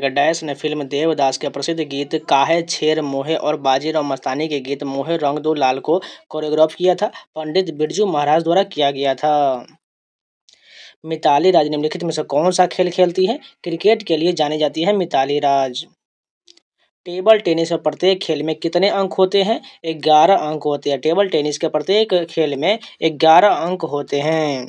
के डैश ने फिल्म देवदास के प्रसिद्ध गीत काहे छेर मोहे और बाजीराव मस्तानी के गीत मोहे रंग दो लाल को कोरियोग्राफ किया था? पंडित बिरजू महाराज द्वारा किया गया था। मिताली राज निम्नलिखित में से कौन सा खेल खेलती है? क्रिकेट के लिए जानी जाती है मिताली राज। टेबल टेनिस में प्रत्येक खेल में कितने अंक होते हैं? 11 अंक होते हैं। टेबल टेनिस के प्रत्येक खेल में 11 अंक होते हैं।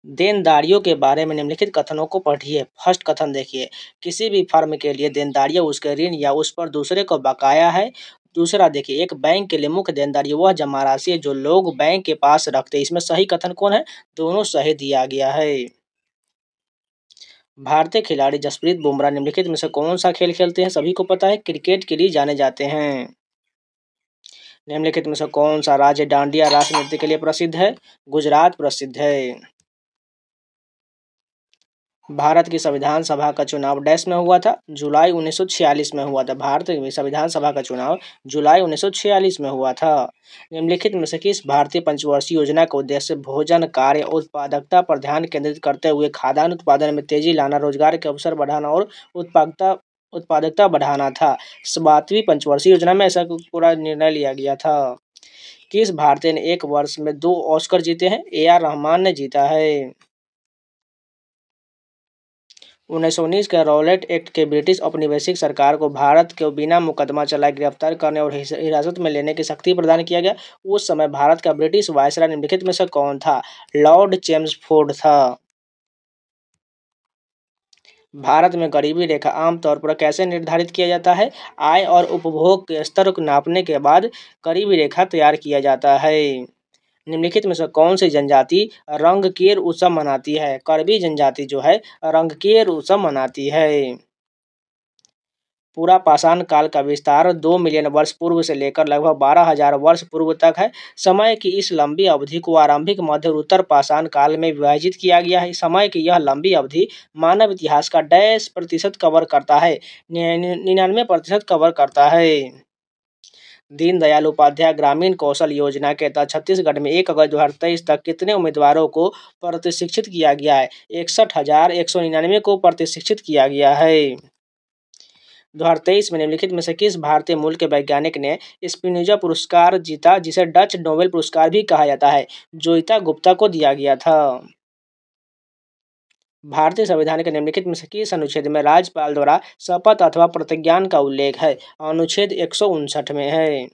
देनदारियों के बारे में निम्नलिखित कथनों को पढ़िए। फर्स्ट कथन देखिए, किसी भी फर्म के लिए देनदारियां उसके ऋण या उस पर दूसरे को बकाया है। दूसरा देखिए, एक बैंक के लिए मुख्य देनदारी वह जमा राशि है जो लोग बैंक के पास रखते हैं। इसमें सही कथन कौन है? दोनों सही दिया गया है। भारतीय खिलाड़ी जसप्रीत बुमराह निम्नलिखित में से कौन सा खेल खेलते हैं? सभी को पता है, क्रिकेट के लिए जाने जाते हैं। निम्नलिखित में से कौन सा राज्य डांडिया राष्ट्र नृत्य के लिए प्रसिद्ध है? गुजरात प्रसिद्ध है। भारत की संविधान सभा का चुनाव डैश में हुआ था? जुलाई 1946 में हुआ था। भारत की संविधान सभा का चुनाव जुलाई 1946 में हुआ था। निम्नलिखित में से किस भारतीय पंचवर्षीय योजना का उद्देश्य भोजन कार्य उत्पादकता पर ध्यान केंद्रित करते हुए खाद्यान्न उत्पादन में तेजी लाना, रोजगार के अवसर बढ़ाना और उत्पादकता बढ़ाना था? 7वीं पंचवर्षीय योजना में ऐसा पूरा निर्णय लिया गया था। किस भारतीय ने एक वर्ष में 2 ऑस्कर जीते हैं? AR रहमान ने जीता है। 1919 के रॉलेट एक्ट के ब्रिटिश औपनिवेशिक सरकार को भारत को बिना मुकदमा चलाए गिरफ्तार करने और हिरासत में लेने की शक्ति प्रदान किया गया। उस समय भारत का ब्रिटिश वायसराय निम्नलिखित में से कौन था? लॉर्ड चेम्सफोर्ड था। भारत में गरीबी रेखा आमतौर पर कैसे निर्धारित किया जाता है? आय और उपभोग के स्तर को नापने के बाद गरीबी रेखा तैयार किया जाता है। निम्नलिखित में से कौन सी जनजाति रंगकेर उत्सव मनाती है? करबी जनजाति जो है रंगकेर उत्सव मनाती है। पूरा पाषाण काल का विस्तार 2 मिलियन वर्ष पूर्व से लेकर लगभग 12,000 वर्ष पूर्व तक है। समय की इस लंबी अवधि को आरंभिक, मध्य और उत्तर पाषाण काल में विभाजित किया गया है। समय की यह लंबी अवधि मानव इतिहास का डैश प्रतिशत कवर करता है? 99% कवर करता है। दीनदयाल उपाध्याय ग्रामीण कौशल योजना के तहत छत्तीसगढ़ में 1 अगस्त 2023 तक कितने उम्मीदवारों को प्रशिक्षित किया गया है? 61,199 को प्रशिक्षित किया गया है। 2023 में निम्नलिखित में से किस भारतीय मूल के वैज्ञानिक ने स्पिनोजा पुरस्कार जीता, जिसे डच नोबेल पुरस्कार भी कहा जाता है? जोइता गुप्ता को दिया गया था। भारतीय संविधान के निम्नलिखित में से किस अनुच्छेद में राज्यपाल द्वारा शपथ अथवा प्रतिज्ञान का उल्लेख है? अनुच्छेद 159 में है।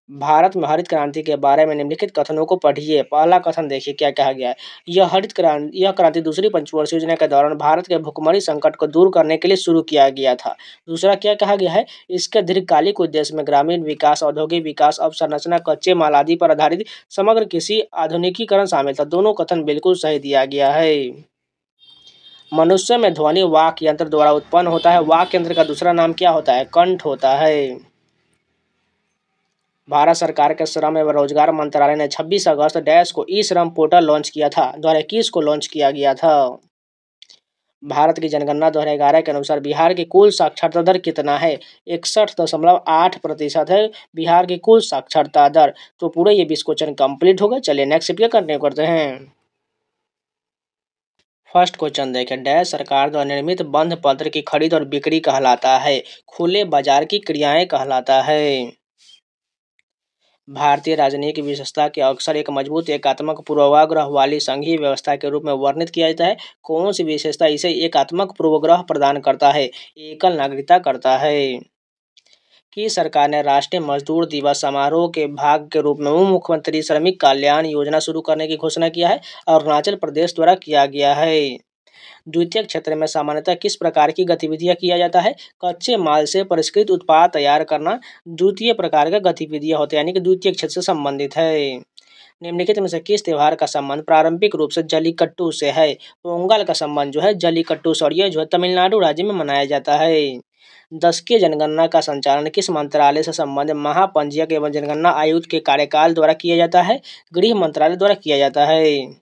भारत में हरित क्रांति के बारे में निम्नलिखित कथनों को पढ़िए। पहला कथन देखिए क्या कहा गया है। यह क्रांति दूसरी पंचवर्षीय योजना के दौरान भारत के भुखमरी संकट को दूर करने के लिए शुरू किया गया था। दूसरा क्या कहा गया है? इसके दीर्घकालिक उद्देश्य में ग्रामीण विकास, औद्योगिक विकास, अवसंरचना, कच्चे माल आदि पर आधारित समग्र कृषि आधुनिकीकरण शामिल था। दोनों कथन बिल्कुल सही दिया गया है। मनुष्य में ध्वनि वाक यंत्र द्वारा उत्पन्न होता है। वाक यंत्र का दूसरा नाम क्या होता है? कंठ होता है। भारत सरकार के श्रम एवं रोजगार मंत्रालय ने 26 अगस्त डैश को ई श्रम पोर्टल लॉन्च किया था। 2021 को लॉन्च किया गया था। भारत की जनगणना 2011 के अनुसार बिहार की कुल साक्षरता दर कितना है? 61.8% है बिहार की कुल साक्षरता दर। तो पूरे ये 20 क्वेश्चन कंप्लीट हो गए। चलिए नेक्स्ट वीडियो कंटिन्यू करते हैं। फर्स्ट क्वेश्चन देखें, डैश सरकार द्वारा निर्मित बंध पत्र की खरीद और बिक्री कहलाता है? खुले बाजार की क्रियाएं कहलाता है। भारतीय राजनीति की विशेषता के अक्सर एक मजबूत एकात्मक पूर्वाग्रह वाली संघीय व्यवस्था के रूप में वर्णित किया जाता है। कौन सी विशेषता इसे एकात्मक पूर्वाग्रह प्रदान करता है? एकल नागरिकता करता है। कि सरकार ने राष्ट्रीय मजदूर दिवस समारोह के भाग के रूप में मुख्यमंत्री श्रमिक कल्याण योजना शुरू करने की घोषणा किया है? अरुणाचल प्रदेश द्वारा किया गया है। द्वितीयक क्षेत्र में सामान्यतः किस प्रकार की गतिविधियां किया जाता है? कच्चे माल से परिष्कृत उत्पाद तैयार करना द्वितीय प्रकार का गतिविधियां होते हैं, यानी कि द्वितीय क्षेत्र से संबंधित है। निम्नलिखित में से किस त्योहार का संबंध प्रारंभिक रूप से जल्लीकट्टू से है? पोंगल का संबंध जो है जल्लीकट्टू से, और यह जो है तमिलनाडु राज्य में मनाया जाता है। 10वीं जनगणना का संचालन किस मंत्रालय से संबंधित महापंजीयक एवं जनगणना आयुक्त के कार्यकाल द्वारा किया जाता है? गृह मंत्रालय द्वारा किया जाता है।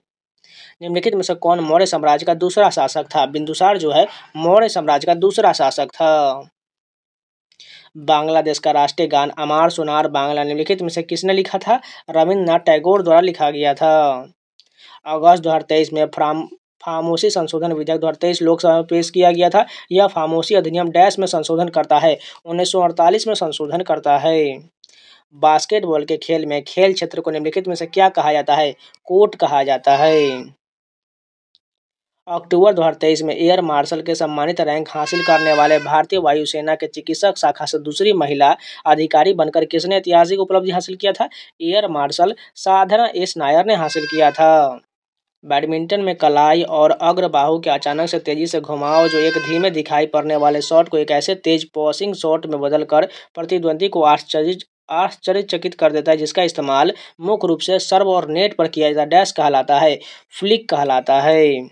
निम्नलिखित में से कौन मौर्य साम्राज्य का दूसरा शासक था? बिंदुसार जो है मौर्य साम्राज्य का दूसरा शासक था। बांग्लादेश का राष्ट्रीय गान अमार सोनार बांग्ला निम्नलिखित में से किसने लिखा था? रविंद्रनाथ टैगोर द्वारा लिखा गया था। अगस्त 2023 में फार्मेसी संशोधन विधेयक 2023 लोकसभा में पेश किया गया था। यह फार्मेसी अधिनियम डैश में संशोधन करता है, 1948 में संशोधन करता है। बास्केटबॉल के खेल में खेल क्षेत्र को निम्नलिखित में से क्या कहा जाता है? कोर्ट कहा जाता है। अक्टूबर 2023 में एयर मार्शल के सम्मानित रैंक हासिल करने वाले भारतीय वायुसेना के चिकित्सक शाखा से दूसरी महिला अधिकारी बनकर किसने ऐतिहासिक उपलब्धि हासिल किया था? एयर मार्शल साधना एस नायर ने हासिल किया था। बैडमिंटन में कलाई और अग्रबाहु के अचानक से तेजी से घुमाव जो एक धीमे दिखाई पड़ने वाले शॉट को एक ऐसे तेज पॉसिंग शॉट में बदलकर प्रतिद्वंदी को आश्चर्यचकित कर देता है, जिसका इस्तेमाल मुख्य रूप से सर्व और नेट पर किया जाता है। डैश कहलाता है, फ्लिक कहलाता है।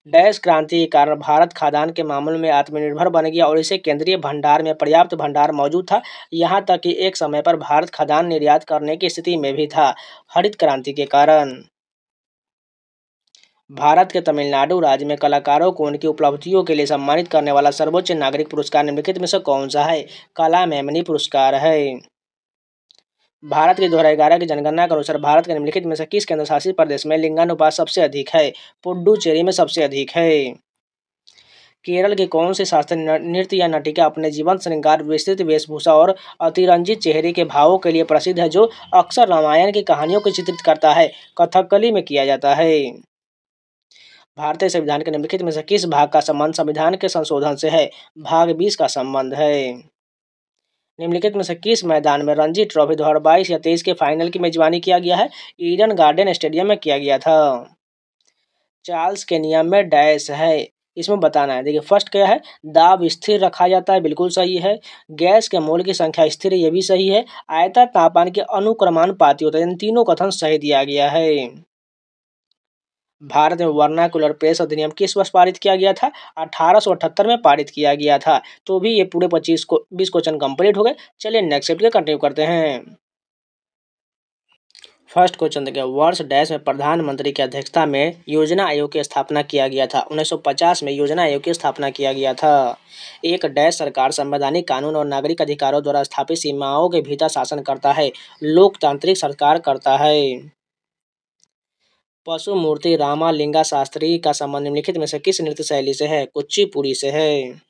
डैश क्रांति के कारण भारत खाद्यान्न के मामले में आत्मनिर्भर बन गया और इसे केंद्रीय भंडार में पर्याप्त भंडार मौजूद था। यहाँ तक कि एक समय पर भारत खाद्यान्न निर्यात करने की स्थिति में भी था। हरित क्रांति के कारण भारत के तमिलनाडु राज्य में कलाकारों को उनकी उपलब्धियों के लिए सम्मानित करने वाला सर्वोच्च नागरिक पुरस्कार निम्नलिखित में से कौन सा है? कलामैमनी पुरस्कार है। भारत की 2011 की जनगणना के अनुसार भारत के निम्नलिखित में से किस केंद्र शासित प्रदेश में लिंगानुपात सबसे अधिक है? पुडुचेरी में सबसे अधिक है। केरल के कौन से शास्त्रीय नृत्य या नाटिका अपने जीवन श्रृंगार, विस्तृत वेशभूषा और अतिरंजित चेहरे के भावों के लिए प्रसिद्ध है, जो अक्सर रामायण की कहानियों को चित्रित करता है? कथकली में किया जाता है। भारतीय संविधान के निम्नलिखित में से किस भाग का संबंध संविधान के संशोधन से है? भाग 20 का संबंध है। निम्नलिखित में से किस मैदान में रणजी ट्रॉफी 2022 या 23 के फाइनल की मेजबानी किया गया है? ईडन गार्डन स्टेडियम में किया गया था। चार्ल्स के नियम में डैश है, इसमें बताना है। देखिए, फर्स्ट क्या है? दाब स्थिर रखा जाता है, बिल्कुल सही है। गैस के मोल की संख्या स्थिर है, ये भी सही है। आयतन तापमान के अनुक्रमानुपाती होता है, इन तीनों कथन सही दिया गया है। भारत में वर्नाकुलर प्रेस अधिनियम किस वर्ष पारित किया गया था? 1878 में पारित किया गया था। तो भी ये पूरे 20 क्वेश्चन कंप्लीट हो गए। चलिए नेक्स्ट चैप्टर कंटिन्यू करते हैं। फर्स्ट क्वेश्चन देखिए, वर्ष डैश में प्रधानमंत्री की अध्यक्षता में योजना आयोग की स्थापना किया गया था? 1950 में योजना आयोग की स्थापना किया गया था। एक डैश सरकार संवैधानिक कानून और नागरिक अधिकारों द्वारा स्थापित सीमाओं के भीतर शासन करता है? लोकतांत्रिक सरकार करता है। पशु मूर्ति रामालिंगा शास्त्री का संबंध निम्नलिखित में से किस नृत्य शैली से है? कुचिपुड़ी से है।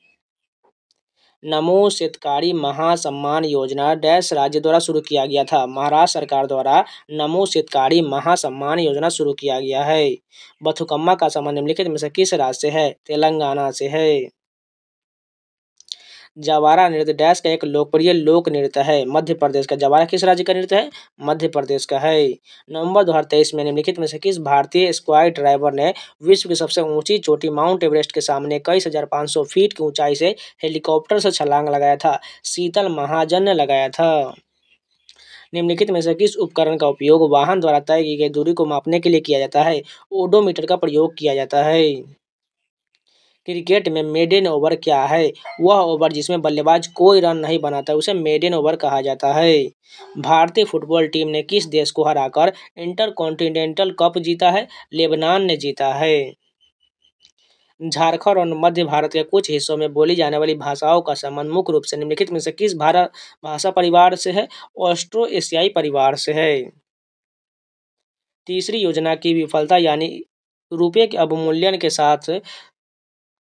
नमो शेतकारी महासम्मान योजना डैश राज्य द्वारा शुरू किया गया था? महाराष्ट्र सरकार द्वारा नमो शेतकारी महासम्मान योजना शुरू किया गया है। बथुकम्मा का संबंध निम्नलिखित में से किस राज्य से है? तेलंगाना से है। जवारा नृत्य डैश का एक लोकप्रिय लोक नृत्य है? मध्य प्रदेश का। जवारा किस राज्य का नृत्य है? मध्य प्रदेश का है। नवंबर 2023 में निम्नलिखित में से किस भारतीय स्काई ड्राइवर ने विश्व की सबसे ऊंची चोटी माउंट एवरेस्ट के सामने 21,500 फीट की ऊंचाई से हेलीकॉप्टर से छलांग लगाया था? शीतल महाजन ने लगाया था। निम्नलिखित में से किस उपकरण का उपयोग वाहन द्वारा तय की गई दूरी को मापने के लिए किया जाता है? ओडोमीटर का प्रयोग किया जाता है। क्रिकेट में मेडन ओवर क्या है? वह ओवर जिसमें बल्लेबाज कोई रन नहीं बनाता, उसे मेडन ओवर कहा जाता है। भारतीय फुटबॉल टीम ने किस देश को हराकर इंटरकॉन्टिनेंटल कप जीता है? लेबनान ने जीता है। झारखंड और मध्य भारत के कुछ हिस्सों में बोली जाने वाली भाषाओं का संबंध मुख्य रूप से निम्नलिखित में से किस भारत भाषा परिवार से है? ऑस्ट्रो एशियाई परिवार से है। तीसरी योजना की विफलता यानी रुपये के अवमूल्यन के साथ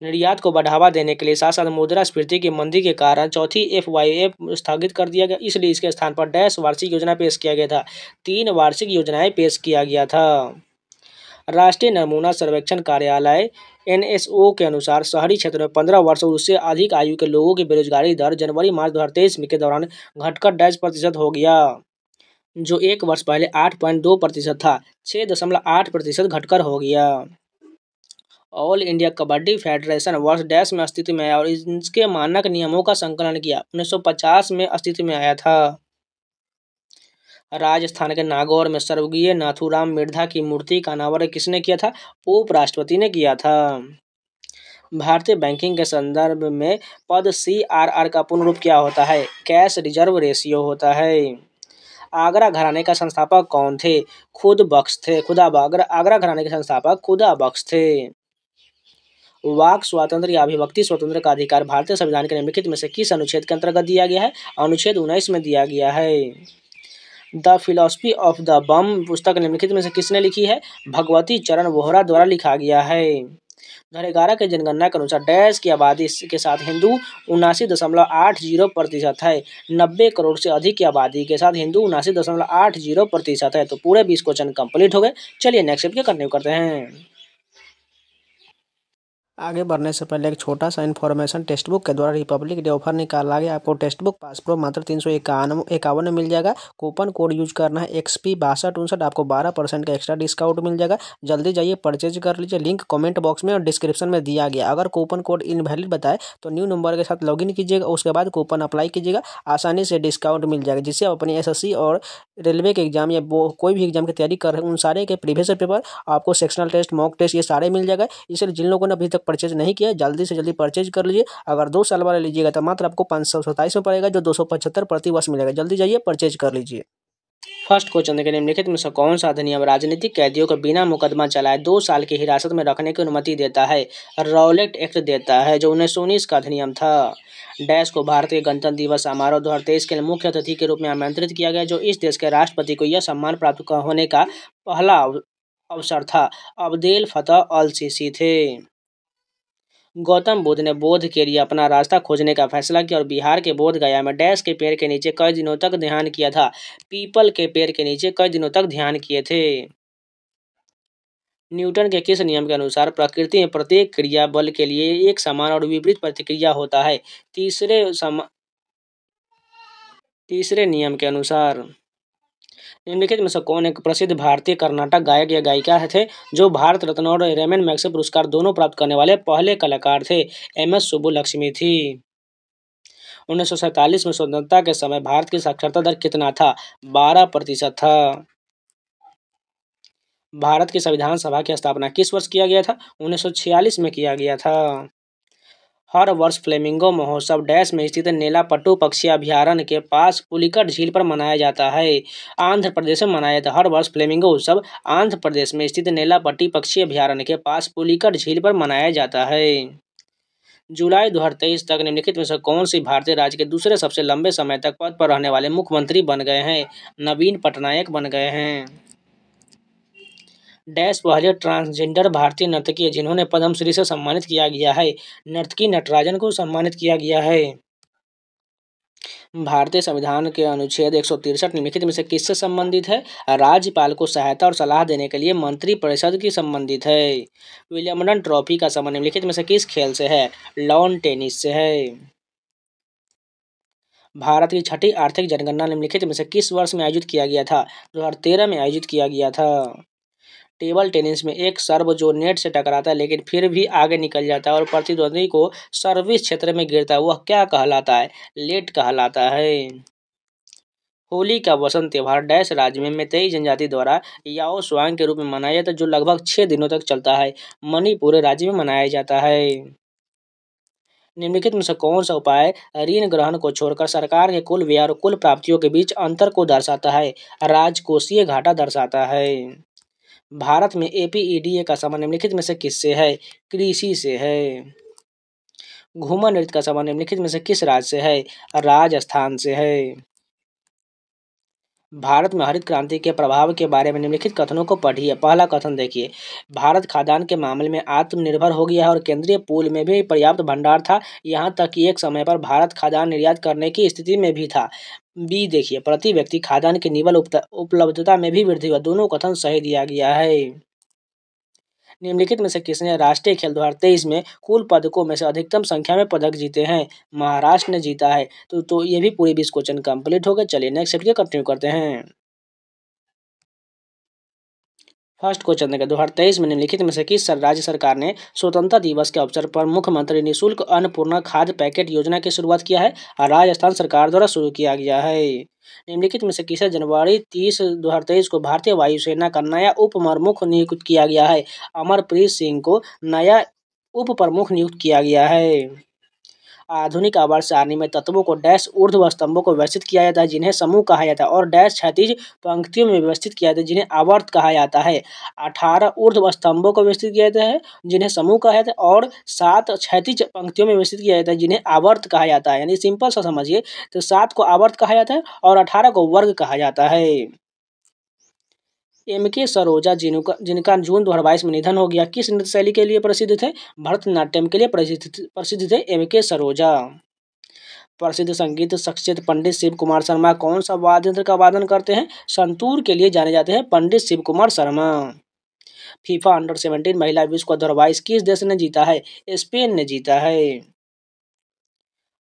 निर्यात को बढ़ावा देने के लिए साथ साथ मुद्रास्फीति की मंदी के कारण चौथी एफवाईएफ स्थगित कर दिया गया, इसलिए इसके स्थान पर डैश वार्षिक योजना पेश किया गया था? 3 वार्षिक योजनाएं पेश किया गया था। राष्ट्रीय नमूना सर्वेक्षण कार्यालय एनएसओ के अनुसार शहरी क्षेत्र में 15 वर्ष और उससे अधिक आयु के लोगों की बेरोजगारी दर जनवरी मार्च 2023 के दौरान घटकर -% हो गया, जो एक वर्ष पहले 8.2% था। 6.8% घटकर हो गया। ऑल इंडिया कबड्डी फेडरेशन वर्ष डैश में अस्तित्व में आया और इसके मानक नियमों का संकलन किया? 1950 में अस्तित्व में आया था। राजस्थान के नागौर में स्वर्गीय नाथूराम मिर्धा की मूर्ति का अनावरण किसने किया था? उपराष्ट्रपति ने किया था। भारतीय बैंकिंग के संदर्भ में पद CRR का पूर्ण रूप क्या होता है? कैश रिजर्व रेशियो होता है। आगरा घराने का संस्थापक कौन थे? आगरा घराने के संस्थापक खुदा बख्श थे। वाक स्वातंत्र्य या अभिव्यक्ति स्वतंत्र का अधिकार भारतीय संविधान के निम्नलिखित में से किस अनुच्छेद के अंतर्गत दिया गया है? अनुच्छेद 19 में दिया गया है। द फिलॉसफी ऑफ द बम पुस्तक निम्नलिखित में से किसने लिखी है? भगवती चरण वोहरा द्वारा लिखा गया है। 2011 के जनगणना के अनुसार डैश की आबादी के साथ हिंदू 79.80% है। 90 करोड़ से अधिक की आबादी के साथ हिंदू 79.80% है। तो पूरे 20 क्वेश्चन कंप्लीट हो गए। चलिए नेक्स्ट वीडियो कंटिन्यू करते हैं। आगे बढ़ने से पहले एक छोटा सा इन्फॉर्मेशन, टेक्स्ट बुक के द्वारा रिपब्लिक डे ऑफर निकाला गया। आपको टेक्स्ट बुक पास प्रो मात्र 351 में मिल जाएगा। कूपन कोड यूज करना है XP6259, आपको 12% का एक्स्ट्रा डिस्काउंट मिल जाएगा। जल्दी जाइए परचेज कर लीजिए। लिंक कमेंट बॉक्स में और डिस्क्रिप्शन में दिया गया। अगर कूपन कोड इनवैलिड बताए तो न्यू नंबर के साथ लॉगिन कीजिएगा, उसके बाद कूपन अप्लाई कीजिएगा, आसानी से डिस्काउंट मिल जाएगा, जिससे आप अपनी SSC और रेलवे के एग्जाम या कोई भी एग्जाम की तैयारी कर रहे हैं उन सारे के प्रीवियस पेपर, आपको सेक्शनल टेस्ट, मॉक टेस्ट, ये सारे मिल जाएगा। इसलिए जिन लोगों ने अभी तक परचेज नहीं किया जल्दी से जल्दी परचेज कर लीजिए। अगर 2 साल वाला लीजिएगा तो मात्र आपको 527 में पड़ेगा, जो 275 प्रति वर्ष मिलेगा। जल्दी जाइए परचेज कर लीजिए। फर्स्ट क्वेश्चन देखिए, निम्नलिखित में से कौन सा अधिनियम राजनीतिक कैदियों को बिना मुकदमा चलाए 2 साल की हिरासत में रखने की अनुमति देता है? रॉलेट एक्ट देता है, जो 1919 का अधिनियम था। डैश को भारतीय गणतंत्र दिवस समारोह 2023 के लिए मुख्य अतिथि के रूप में आमंत्रित किया गया, जो इस देश के राष्ट्रपति को यह सम्मान प्राप्त होने का पहला अवसर था। अब्देल फतह अल सीसी थे। गौतम बुद्ध ने बोध के लिए अपना रास्ता खोजने का फैसला किया और बिहार के बोध गया में डैश के पेड़ के नीचे कई दिनों तक ध्यान किया था। पीपल के पेड़ के नीचे कई दिनों तक ध्यान किए थे। न्यूटन के किस नियम के अनुसार प्रकृति में प्रत्येक क्रिया बल के लिए एक समान और विपरीत प्रतिक्रिया होता है? तीसरे नियम के अनुसार। निम्नलिखित में से कौन एक प्रसिद्ध भारतीय कर्नाटक गायक या गायिका थे जो भारत रत्न और रेमन मैग्सेसे पुरस्कार दोनों प्राप्त करने वाले पहले कलाकार थे? MS सुब्बुलक्ष्मी थी। 1947 में स्वतंत्रता के समय भारत की साक्षरता दर कितना था? 12% था। भारत की संविधान सभा की स्थापना किस वर्ष किया गया था? 1946 में किया गया था। हर वर्ष फ्लेमिंगो महोत्सव डैश में स्थित नेलापट्टू पक्षी अभयारण्य के पास पुलिकट झील पर मनाया जाता है। आंध्र प्रदेश में मनाया जाता है। हर वर्ष फ्लेमिंगो उत्सव आंध्र प्रदेश में स्थित नेलापट्टी पक्षी अभयारण्य के पास पुलिकट झील पर मनाया जाता है। जुलाई 2023 तक निम्नलिखित में से कौन सी भारतीय राज्य के दूसरे सबसे लंबे समय तक पद पर रहने वाले मुख्यमंत्री बन गए हैं? नवीन पटनायक बन गए हैं। डैश पहले ट्रांसजेंडर भारतीय नर्तकी है जिन्होंने पद्मश्री से सम्मानित किया गया है? नर्तकी नटराजन को सम्मानित किया गया है। भारतीय संविधान के अनुच्छेद 163 निम्नलिखित में से किससे संबंधित है? राज्यपाल को सहायता और सलाह देने के लिए मंत्रिपरिषद की संबंधित है। विलियमडन ट्रॉफी का संबंध निम्नलिखित में से किस खेल से है? लॉन टेनिस से है। भारत की छठी आर्थिक जनगणना निम्नलिखित में से किस वर्ष में आयोजित किया गया था? 2013 में आयोजित किया गया था। टेबल टेनिस में एक सर्व जो नेट से टकराता है लेकिन फिर भी आगे निकल जाता है और प्रतिद्वंदी को सर्विस क्षेत्र में गिरता है, वह क्या कहलाता है? लेट कहलाता है। होली का वसंत त्योहार डैश राज्य में मैतेई जनजाति द्वारा याओ स्वांग के रूप में मनाया जाता है, जो लगभग 6 दिनों तक चलता है। मणिपुर राज्य में मनाया जाता है। निम्नलिखित में से कौन सा उपाय ऋण ग्रहण को छोड़कर सरकार के कुल व्यय और कुल प्राप्तियों के बीच अंतर को दर्शाता है? राजकोषीय घाटा दर्शाता है। भारत में APEDA का संबंध निम्नलिखित में से किससे है? कृषि से है। घूमर नृत्य का संबंध निम्नलिखित में से किस राज्य से है? राजस्थान से है। भारत में हरित क्रांति के प्रभाव के बारे में निम्नलिखित कथनों को पढ़िए। पहला कथन देखिए, भारत खाद्यान्न के मामले में आत्मनिर्भर हो गया है और केंद्रीय पूल में भी पर्याप्त भंडार था, यहाँ तक कि एक समय पर भारत खाद्यान्न निर्यात करने की स्थिति में भी था। B देखिए, प्रति व्यक्ति खाद्यान्न की निवल उपलब्धता में भी वृद्धि हुआ। दोनों कथन सही दिया गया है। निम्नलिखित में से किसने राष्ट्रीय खेल 2023 में कुल पदकों में से अधिकतम संख्या में पदक जीते हैं? महाराष्ट्र ने जीता है। तो ये भी पूरे 20 क्वेश्चन कंप्लीट हो गए। चलिए नेक्स्ट वीडियो कंटिन्यू करते हैं। फर्स्ट क्वेश्चन देखिए, 2023 में निम्नलिखित में से किस राज्य सरकार ने स्वतंत्रता दिवस के अवसर पर मुख्यमंत्री निःशुल्क अन्नपूर्णा खाद्य पैकेट योजना की शुरुआत किया है? राजस्थान सरकार द्वारा शुरू किया गया है। निम्नलिखित में से किसे जनवरी 30, 2023 को भारतीय वायुसेना का नया उप प्रमुख नियुक्त किया गया है? अमरप्रीत सिंह को नया उप प्रमुख नियुक्त किया गया है। आधुनिक आवर्त सारणी में तत्वों को डैश ऊर्ध्व स्तंभों को व्यवस्थित किया जाता है जिन्हें समूह कहा जाता है और डैश क्षैतिज पंक्तियों में व्यवस्थित किया जाता है जिन्हें आवर्त कहा जाता है। 18 ऊर्ध्व स्तंभों को व्यवस्थित किया जाता है जिन्हें समूह कहा जाता है और 7 क्षैतिज पंक्तियों में व्यवस्थित किया जाता है जिन्हें आवर्त कहा जाता है। यानी सिंपल सा समझिए, तो 7 को आवर्त कहा जाता है और 18 को वर्ग कहा जाता है। एम के सरोजा जिनका जून 2022 में निधन हो गया, किस नृत्य शैली के लिए प्रसिद्ध थे? भरतनाट्यम के लिए प्रसिद्ध थे एम के सरोजा। प्रसिद्ध संगीत शख्सियत पंडित शिव कुमार शर्मा कौन सा वाद्य यंत्र का वादन करते हैं? संतूर के लिए जाने जाते हैं पंडित शिव कुमार शर्मा। फीफा अंडर 17 महिला विश्व कप 2022 किस देश ने जीता है? स्पेन ने जीता है।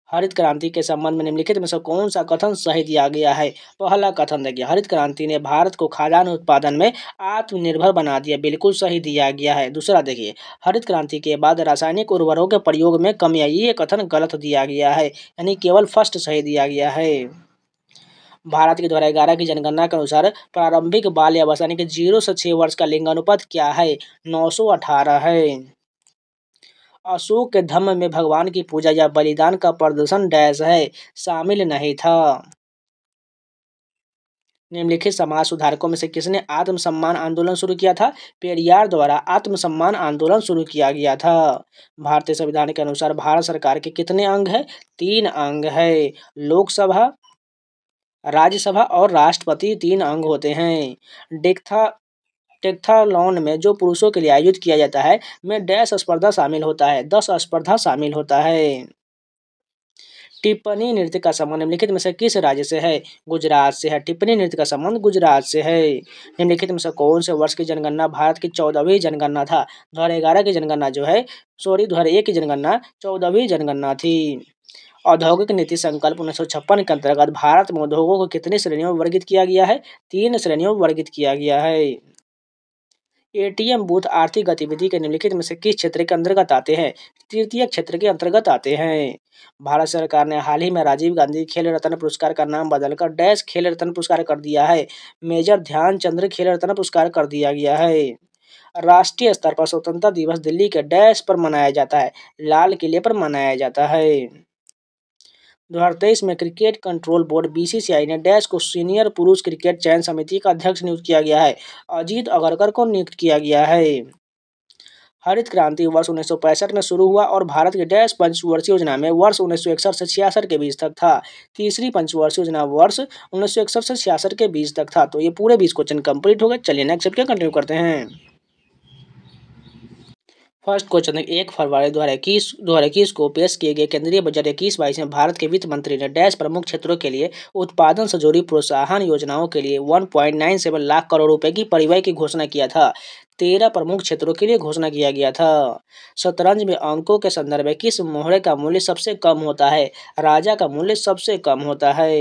हरित क्रांति के संबंध में निम्नलिखित में से कौन सा कथन सही दिया गया है? पहला कथन देखिए, हरित क्रांति ने भारत को खाद्यान्न उत्पादन में आत्मनिर्भर बना दिया, बिल्कुल सही दिया गया है। दूसरा देखिए, हरित क्रांति के बाद रासायनिक उर्वरकों के प्रयोग में कमी आई, ये कथन गलत दिया गया है, यानी केवल फर्स्ट सही दिया गया है। भारत की 2011 की जनगणना के अनुसार प्रारंभिक बाल अवस्था यानी कि 0 से 6 वर्ष का लिंगानुपात क्या है? 918 है। अशोक के धम्म में भगवान की पूजा या बलिदान का प्रदर्शन डैश है, शामिल नहीं था। निम्नलिखित समाज सुधारकों में से किसने आत्मसम्मान आंदोलन शुरू किया था? पेरियार द्वारा आत्मसम्मान आंदोलन शुरू किया गया था। भारतीय संविधान के अनुसार भारत सरकार के कितने अंग हैं? 3 अंग है। लोकसभा, राज्यसभा और राष्ट्रपति 3 अंग होते हैं। टेक्थालॉन में जो पुरुषों के लिए आयोजित किया जाता है में डैश स्पर्धा शामिल होता है? 10 स्पर्धा शामिल होता है। टिप्पणी नृत्य का संबंध निम्नलिखित में से किस राज्य से है? गुजरात से है। टिप्पणी नृत्य का संबंध गुजरात से है। निम्नलिखित में से कौन से वर्ष की जनगणना भारत की 14वीं जनगणना था? 2011 की जनगणना जो है 2001 की जनगणना 14वीं जनगणना थी। औद्योगिक नीति संकल्प 1956 के अंतर्गत भारत में उद्योगों को कितनी श्रेणियों में वर्गीकृत किया गया है? 3 श्रेणियों में वर्गीकृत किया गया है। एटीएम बूथ आर्थिक गतिविधि के निम्नलिखित में से किस क्षेत्र के अंतर्गत आते हैं? तृतीय क्षेत्र के अंतर्गत आते हैं। भारत सरकार ने हाल ही में राजीव गांधी खेल रत्न पुरस्कार का नाम बदलकर डैश खेल रत्न पुरस्कार कर दिया है। मेजर ध्यानचंद्र खेल रत्न पुरस्कार कर दिया गया है। राष्ट्रीय स्तर पर स्वतंत्रता दिवस दिल्ली के डैश पर मनाया जाता है? लाल किले पर मनाया जाता है। 2023 में क्रिकेट कंट्रोल बोर्ड बीसीसीआई ने डैश को सीनियर पुरुष क्रिकेट चयन समिति का अध्यक्ष नियुक्त किया गया है? अजीत अगरकर को नियुक्त किया गया है। हरित क्रांति वर्ष 1965 में शुरू हुआ और भारत की डैश पंचवर्षीय योजना में वर्ष 1961 से 66 के बीच तक था। तीसरी पंचवर्षीय योजना वर्ष 1961 से 66 के बीच तक था। तो ये पूरे 20 क्वेश्चन कंप्लीट हो गए। चलिए नेक्स्ट चैप्टर कंटिन्यू करते हैं। फर्स्ट क्वेश्चन 1 फरवरी 2021 को पेश किए गए केंद्रीय बजट 21-22 में भारत के वित्त मंत्री ने डैश प्रमुख क्षेत्रों के लिए उत्पादन से जुड़ी प्रोत्साहन योजनाओं के लिए 1.97 लाख करोड़ रुपए की परिव्यय की घोषणा किया था। 13 प्रमुख क्षेत्रों के लिए घोषणा किया गया था। शतरंज में अंकों के संदर्भ में किस मोहरे का मूल्य सबसे कम होता है? राजा का मूल्य सबसे कम होता है।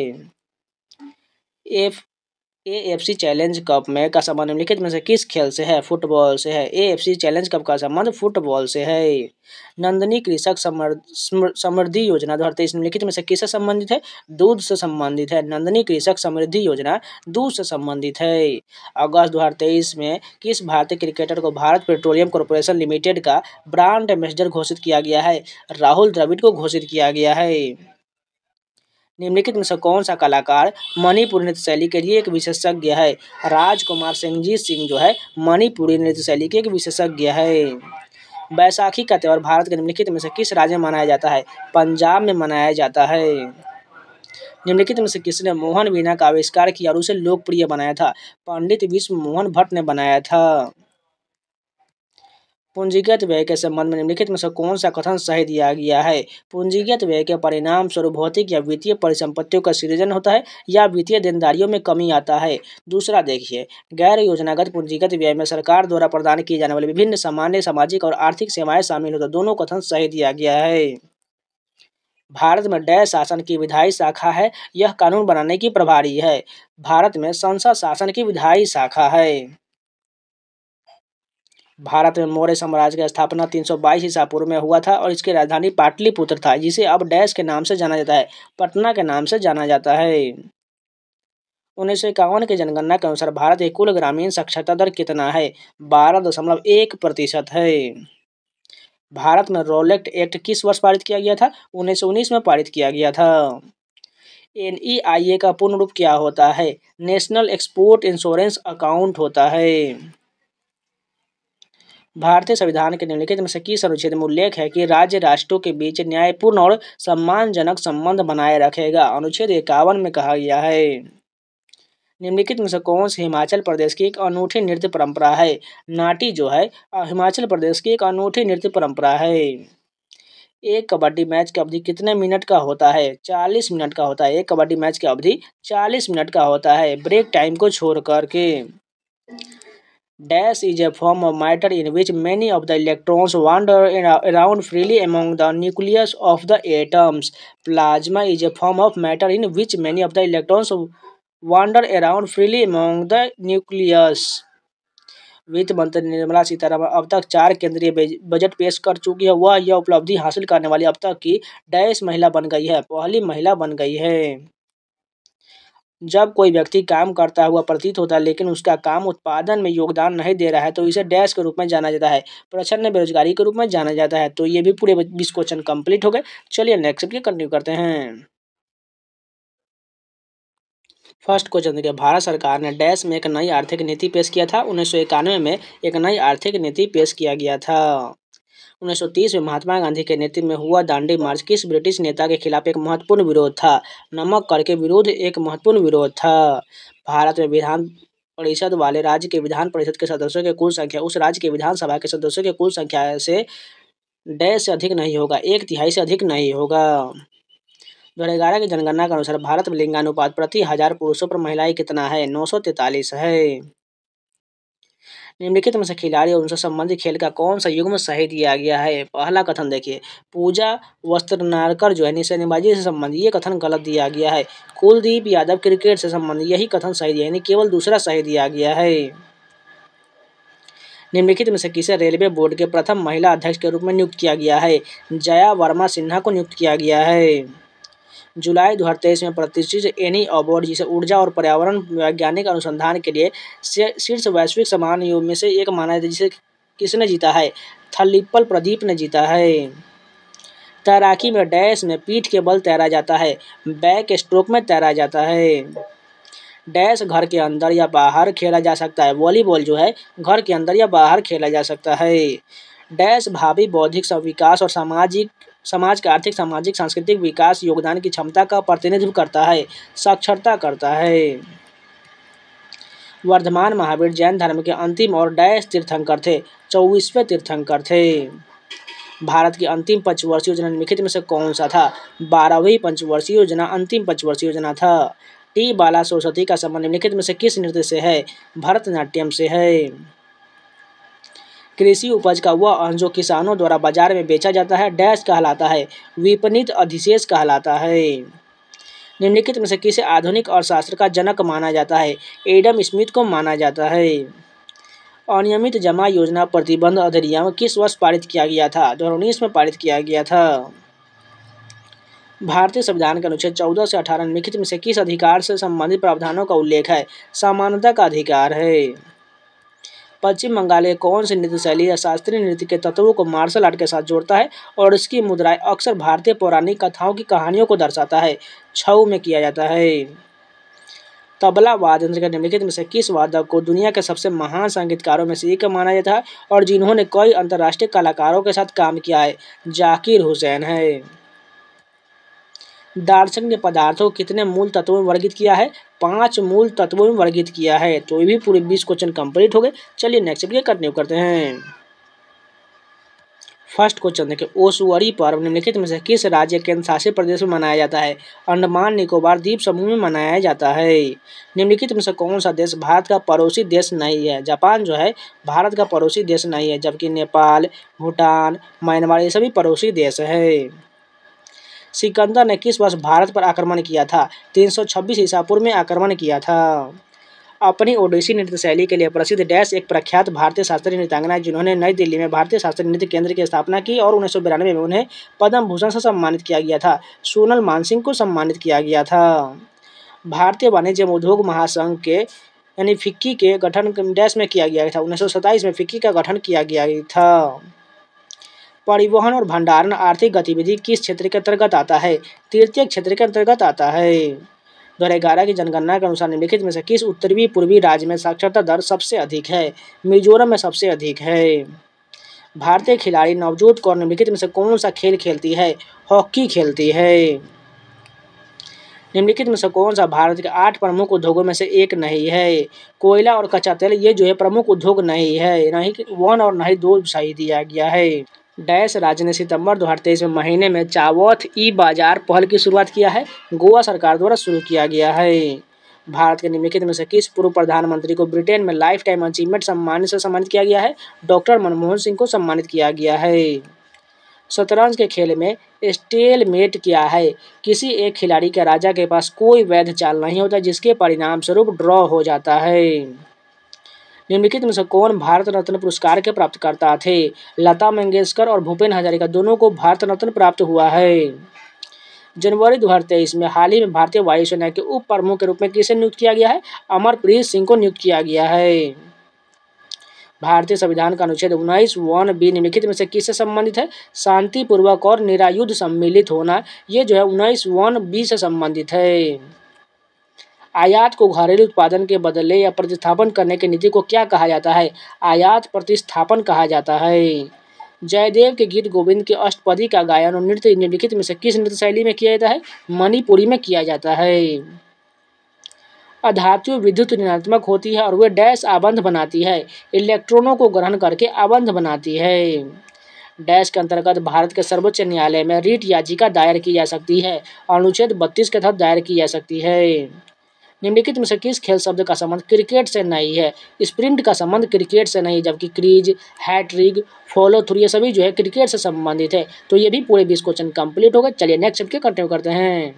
एएफसी चैलेंज कप में का संबंध निम्नलिखित में से किस खेल से है? फुटबॉल से है। एएफसी चैलेंज कप का संबंध फुटबॉल से है। नंदनी कृषक समृद्धि योजना 2023 निम्नलिखित में से किससे संबंधित है? दूध से संबंधित है। नंदनी कृषक समृद्धि योजना दूध से संबंधित है। अगस्त 2023 में किस भारतीय क्रिकेटर को भारत पेट्रोलियम कॉर्पोरेशन लिमिटेड का ब्रांड एम्बेसडर घोषित किया गया है? राहुल द्रविड़ को घोषित किया गया है। निम्नलिखित में से कौन सा कलाकार मणिपुरी नृत्य शैली के लिए एक विशेषज्ञ है? राजकुमार सिंह जो है मणिपुरी नृत्य शैली के एक विशेषज्ञ है। बैसाखी का त्योहार भारत के निम्नलिखित में से किस राज्य में मनाया जाता है? पंजाब में मनाया जाता है। निम्नलिखित में से किसने मोहन वीणा का आविष्कार किया और उसे लोकप्रिय बनाया था? पंडित विश्व मोहन भट्ट ने बनाया था। पूंजीगत व्यय के संबंध में निम्नलिखित में से कौन सा कथन सही दिया गया है? पूंजीगत व्यय के परिणाम स्वरूप भौतिक या वित्तीय परिसंपत्तियों का सृजन होता है या वित्तीय देनदारियों में कमी आता है। दूसरा देखिए, गैर योजनागत पूंजीगत व्यय में सरकार द्वारा प्रदान की जाने वाली विभिन्न सामान्य सामाजिक और आर्थिक सेवाएं शामिल होता है। दोनों कथन सही दिया गया है। भारत में डैश शासन की विधायी शाखा है? यह कानून बनाने की प्रभारी है। भारत में संसद शासन की विधायी शाखा है। भारत में मौर्य साम्राज्य की स्थापना 322 ईसा पूर्व में हुआ था और इसकी राजधानी पाटलिपुत्र था, जिसे अब डैश के नाम से जाना जाता है, पटना के नाम से जाना जाता है। 1951 की जनगणना के अनुसार भारत की कुल ग्रामीण साक्षरता दर कितना है? 12.1% है। भारत में रोलेट एक्ट किस वर्ष पारित किया गया था? 1919 में पारित किया गया था। एनईआईए का पूर्ण रूप क्या होता है? नेशनल एक्सपोर्ट इंश्योरेंस अकाउंट होता है। भारतीय संविधान के निम्नलिखित में से किस अनुच्छेद में उल्लेख है कि राज्य राष्ट्रों के बीच न्यायपूर्ण और सम्मानजनक संबंध बनाए रखेगा? अनुच्छेद 51 में कहा गया है। निम्नलिखित में से कौन सी हिमाचल प्रदेश की एक अनूठी नृत्य परंपरा है? नाटी जो है हिमाचल प्रदेश की एक अनूठी नृत्य परंपरा है। एक कबड्डी मैच की अवधि कितने मिनट का होता है? 40 मिनट का होता है। एक कबड्डी मैच की अवधि 40 मिनट का होता है, ब्रेक टाइम को छोड़ करके। Dash is a form of matter in which many of the electrons wander around freely among the nucleus of the atoms. Plasma is a form of matter in which many of the electrons wander around freely among the nucleus. वित्त मंत्री निर्मला सीतारमण अब तक 4 केंद्रीय budget पेश कर चुकी है। वह यह उपलब्धि हासिल करने वाली अब तक की डैश महिला बन गई है। पहली महिला बन गई है। जब कोई व्यक्ति काम करता हुआ प्रतीत होता है लेकिन उसका काम उत्पादन में योगदान नहीं दे रहा है तो इसे डैश के रूप में जाना जाता है। प्रच्छन्न बेरोजगारी के रूप में जाना जाता है। तो ये भी पूरे 20 क्वेश्चन कंप्लीट हो गए। चलिए नेक्स्ट कंटिन्यू करते हैं। फर्स्ट क्वेश्चन देखिए, भारत सरकार ने डैश में एक नई आर्थिक नीति पेश किया था? 1991 में एक नई आर्थिक नीति पेश किया गया था। 1930 में महात्मा गांधी के नेतृत्व में हुआ दांडी मार्च किस ब्रिटिश नेता के खिलाफ एक महत्वपूर्ण विरोध था? नमक कर के विरोध एक महत्वपूर्ण विरोध था। भारत में विधान परिषद वाले राज्य के विधान परिषद के सदस्यों की कुल संख्या उस राज्य के विधानसभा के सदस्यों की कुल संख्या से डैश से अधिक नहीं होगा, 1/3 से अधिक नहीं होगा। 2011 की जनगणना के अनुसार भारत में लिंगानुपात प्रति 1000 पुरुषों पर महिलाएं कितना है? 943 है। निम्नलिखित में से खिलाड़ी और उनसे संबंधित खेल का कौन सा युग्म सही दिया गया है? पहला कथन देखिए, पूजा वस्त्रनारकर जो है निशानेबाजी से संबंधित, ये कथन गलत दिया गया है। कुलदीप यादव क्रिकेट से संबंधित, यही कथन सही दिया, यानी केवल दूसरा सही दिया गया है। निम्नलिखित में से किसे रेलवे बोर्ड के प्रथम महिला अध्यक्ष के रूप में नियुक्त किया गया है? जया वर्मा सिन्हा को नियुक्त किया गया है। जुलाई 2023 में प्रतिष्ठित एनी अवार्ड, जिसे ऊर्जा और पर्यावरण वैज्ञानिक अनुसंधान के लिए शीर्ष वैश्विक सम्मानों में से एक माना जाता है, जिसे किसने जीता है? थलीपल प्रदीप ने जीता है। तैराकी में डैश में पीठ के बल तैरा जाता है, बैक स्ट्रोक में तैरा जाता है। डैश घर के अंदर या बाहर खेला जा सकता है। वॉलीबॉल जो है घर के अंदर या बाहर खेला जा सकता है। डैश भावी बौद्धिक विकास और समाज का आर्थिक, सामाजिक, सांस्कृतिक विकास योगदान की क्षमता का प्रतिनिधित्व करता है, साक्षरता करता है। वर्धमान महावीर जैन धर्म के अंतिम और डैश तीर्थंकर थे? 24वें तीर्थंकर थे। भारत की अंतिम पंचवर्षीय योजना निम्नलिखित में से कौन सा था? 12वीं पंचवर्षीय योजना अंतिम पंचवर्षीय योजना था। टी बाला सरस्वती का संबंध निम्नलिखित में से किस नृत्य से है? भरतनाट्यम से है। कृषि उपज का वह अंश जो किसानों द्वारा बाजार में बेचा जाता है डैश कहलाता है? विपणित अधिशेष कहलाता है। निम्नलिखित में से किसे आधुनिक अर्थशास्त्र का जनक माना जाता है? एडम स्मिथ को माना जाता है। अनियमित जमा योजना प्रतिबंध अधिनियम किस वर्ष पारित किया गया था? 2019 में पारित किया गया था। भारतीय संविधान के अनुच्छेद 14 से 18 निम्नलिखित में से किस अधिकार से संबंधित प्रावधानों का उल्लेख है? समानता का अधिकार है। पश्चिम बंगाल के कौन सी नृत्य शैली या शास्त्रीय नृत्य के तत्वों को मार्शल आर्ट के साथ जोड़ता है और इसकी मुद्राएं अक्सर भारतीय पौराणिक कथाओं की कहानियों को दर्शाता है? छऊ में किया जाता है। तबला वाद्य यंत्र के निम्नलिखित में से किस वादक को दुनिया के सबसे महान संगीतकारों में से एक माना जाता है और जिन्होंने कई अंतर्राष्ट्रीय कलाकारों के साथ काम किया है? जाकिर हुसैन है। दार्शनिक ने पदार्थों को कितने मूल तत्वों में वर्गीकृत किया है? 5 मूल तत्वों में वर्गीकृत किया है। तो ये भी पूरे 20 क्वेश्चन कंप्लीट हो गए। चलिए नेक्स्ट वीडियो कंटिन्यू करते हैं। फर्स्ट क्वेश्चन देखिए, ओसुअरी पर्व निम्नलिखित में से किस राज्य केंद्र शासित प्रदेश में मनाया जाता है? अंडमान निकोबार द्वीप समूह में मनाया जाता है। निम्नलिखित में से कौन सा देश भारत का पड़ोसी देश नहीं है? जापान जो है भारत का पड़ोसी देश नहीं है, जबकि नेपाल, भूटान, म्यांमार ये सभी पड़ोसी देश है। सिकंदर ने किस वर्ष भारत पर आक्रमण किया था? 326 ईसा पूर्व में आक्रमण किया था। अपनी ओडिसी नृत्य शैली के लिए प्रसिद्ध डैश एक प्रख्यात भारतीय शास्त्रीय नृत्यांगना है जिन्होंने नई दिल्ली में भारतीय शास्त्रीय नृत्य केंद्र की स्थापना की और 1992 में उन्हें पद्म भूषण से सम्मानित किया गया था। सोनल मानसिंह को सम्मानित किया गया था। भारतीय वाणिज्य एवं उद्योग महासंघ के यानी फिक्की के गठन डैश में किया गया था? 1927 में फिक्की का गठन किया गया था। परिवहन और भंडारण आर्थिक गतिविधि किस क्षेत्र के अंतर्गत आता है? तृतीय क्षेत्र के अंतर्गत आता है। 2011 की जनगणना के अनुसार निम्नलिखित में से किस उत्तरी पूर्वी राज्य में साक्षरता दर सबसे अधिक है? मिजोरम में सबसे अधिक है। भारतीय खिलाड़ी नवजोत कौर निम्नलिखित में से कौन सा खेल खेलती है? हॉकी खेलती है। निम्नलिखित में से कौन सा भारत के 8 प्रमुख उद्योगों में से एक नहीं है? कोयला और कच्चा तेल ये जो है प्रमुख उद्योग नहीं है, ना ही 1 और ना ही 2 सही दिया गया है। डैश राज्य ने सितंबर 2023 में महीने में चावौथ ई बाजार पहल की शुरुआत किया है? गोवा सरकार द्वारा शुरू किया गया है। भारत के निम्नलिखित में से किस पूर्व प्रधानमंत्री को ब्रिटेन में लाइफ टाइम अचीवमेंट सम्मान से सम्मानित किया गया है? डॉक्टर मनमोहन सिंह को सम्मानित किया गया है। शतरंज के खेल में स्टेलमेट क्या है? किसी एक खिलाड़ी के राजा के पास कोई वैध चाल नहीं होता जिसके परिणाम स्वरूप ड्रॉ हो जाता है। निम्नलिखित में से कौन भारत रत्न पुरस्कार के प्राप्तकर्ता थे? लता मंगेशकर और भूपेन हजारिका दोनों को भारत रत्न प्राप्त हुआ है। जनवरी 2023 में हाल ही में भारतीय वायुसेना के उप प्रमुख के रूप में किसे नियुक्त किया गया है? अमरप्रीत सिंह को नियुक्त किया गया है। भारतीय संविधान का अनुच्छेद 19(1)(b) निम्नलिखित में से किससे संबंधित है? शांतिपूर्वक और निरायुध सम्मिलित होना, ये जो है 19(1)(b) से संबंधित है। आयात को घरेलू उत्पादन के बदले या प्रतिस्थापन करने की नीति को क्या कहा जाता है? आयात प्रतिस्थापन कहा जाता है। जयदेव के गीत गोविंद के अष्टपदी का गायन और नृत्य निम्नलिखित में से किस नृत्य शैली में किया जाता है? मणिपुरी में किया जाता है। अधातु विद्युत ऋणात्मक होती है और वे डैश आबंध बनाती है। इलेक्ट्रॉनों को ग्रहण करके आबंध बनाती है। डैश के अंतर्गत भारत के सर्वोच्च न्यायालय में रीट याचिका दायर की जा सकती है। अनुच्छेद 32 के तहत दायर की जा सकती है। निम्नलिखित में से किस खेल शब्द का संबंध क्रिकेट से नहीं है? स्प्रिंट का संबंध क्रिकेट से नहीं, जबकि क्रीज, हैट्रिक, फॉलो थ्रू ये सभी जो है क्रिकेट से संबंधित है। तो ये भी पूरे 20 क्वेश्चन कंप्लीट हो गए। चलिए नेक्स्ट चैप्टर कंटिन्यू करते हैं।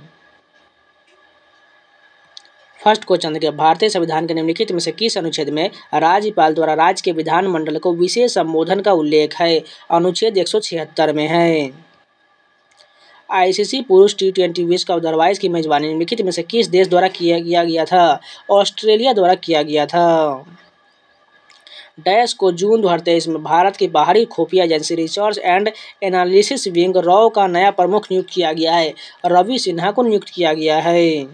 फर्स्ट क्वेश्चन देखिए, भारतीय संविधान के निम्नलिखित में से किस अनुच्छेद में राज्यपाल द्वारा राज्य के विधानमंडल को विशेष संबोधन का उल्लेख है? अनुच्छेद 176 में है। आईसीसी पुरुष T20 विश्व कप 2022 की मेजबानी निम्नलिखित में से किस देश द्वारा किया गया था? ऑस्ट्रेलिया द्वारा किया गया था। डैश को जून 2023 में भारत की बाहरी खुफिया agency research and analysis wing raw का नया प्रमुख नियुक्त किया गया है। रवि सिन्हा को नियुक्त किया गया है।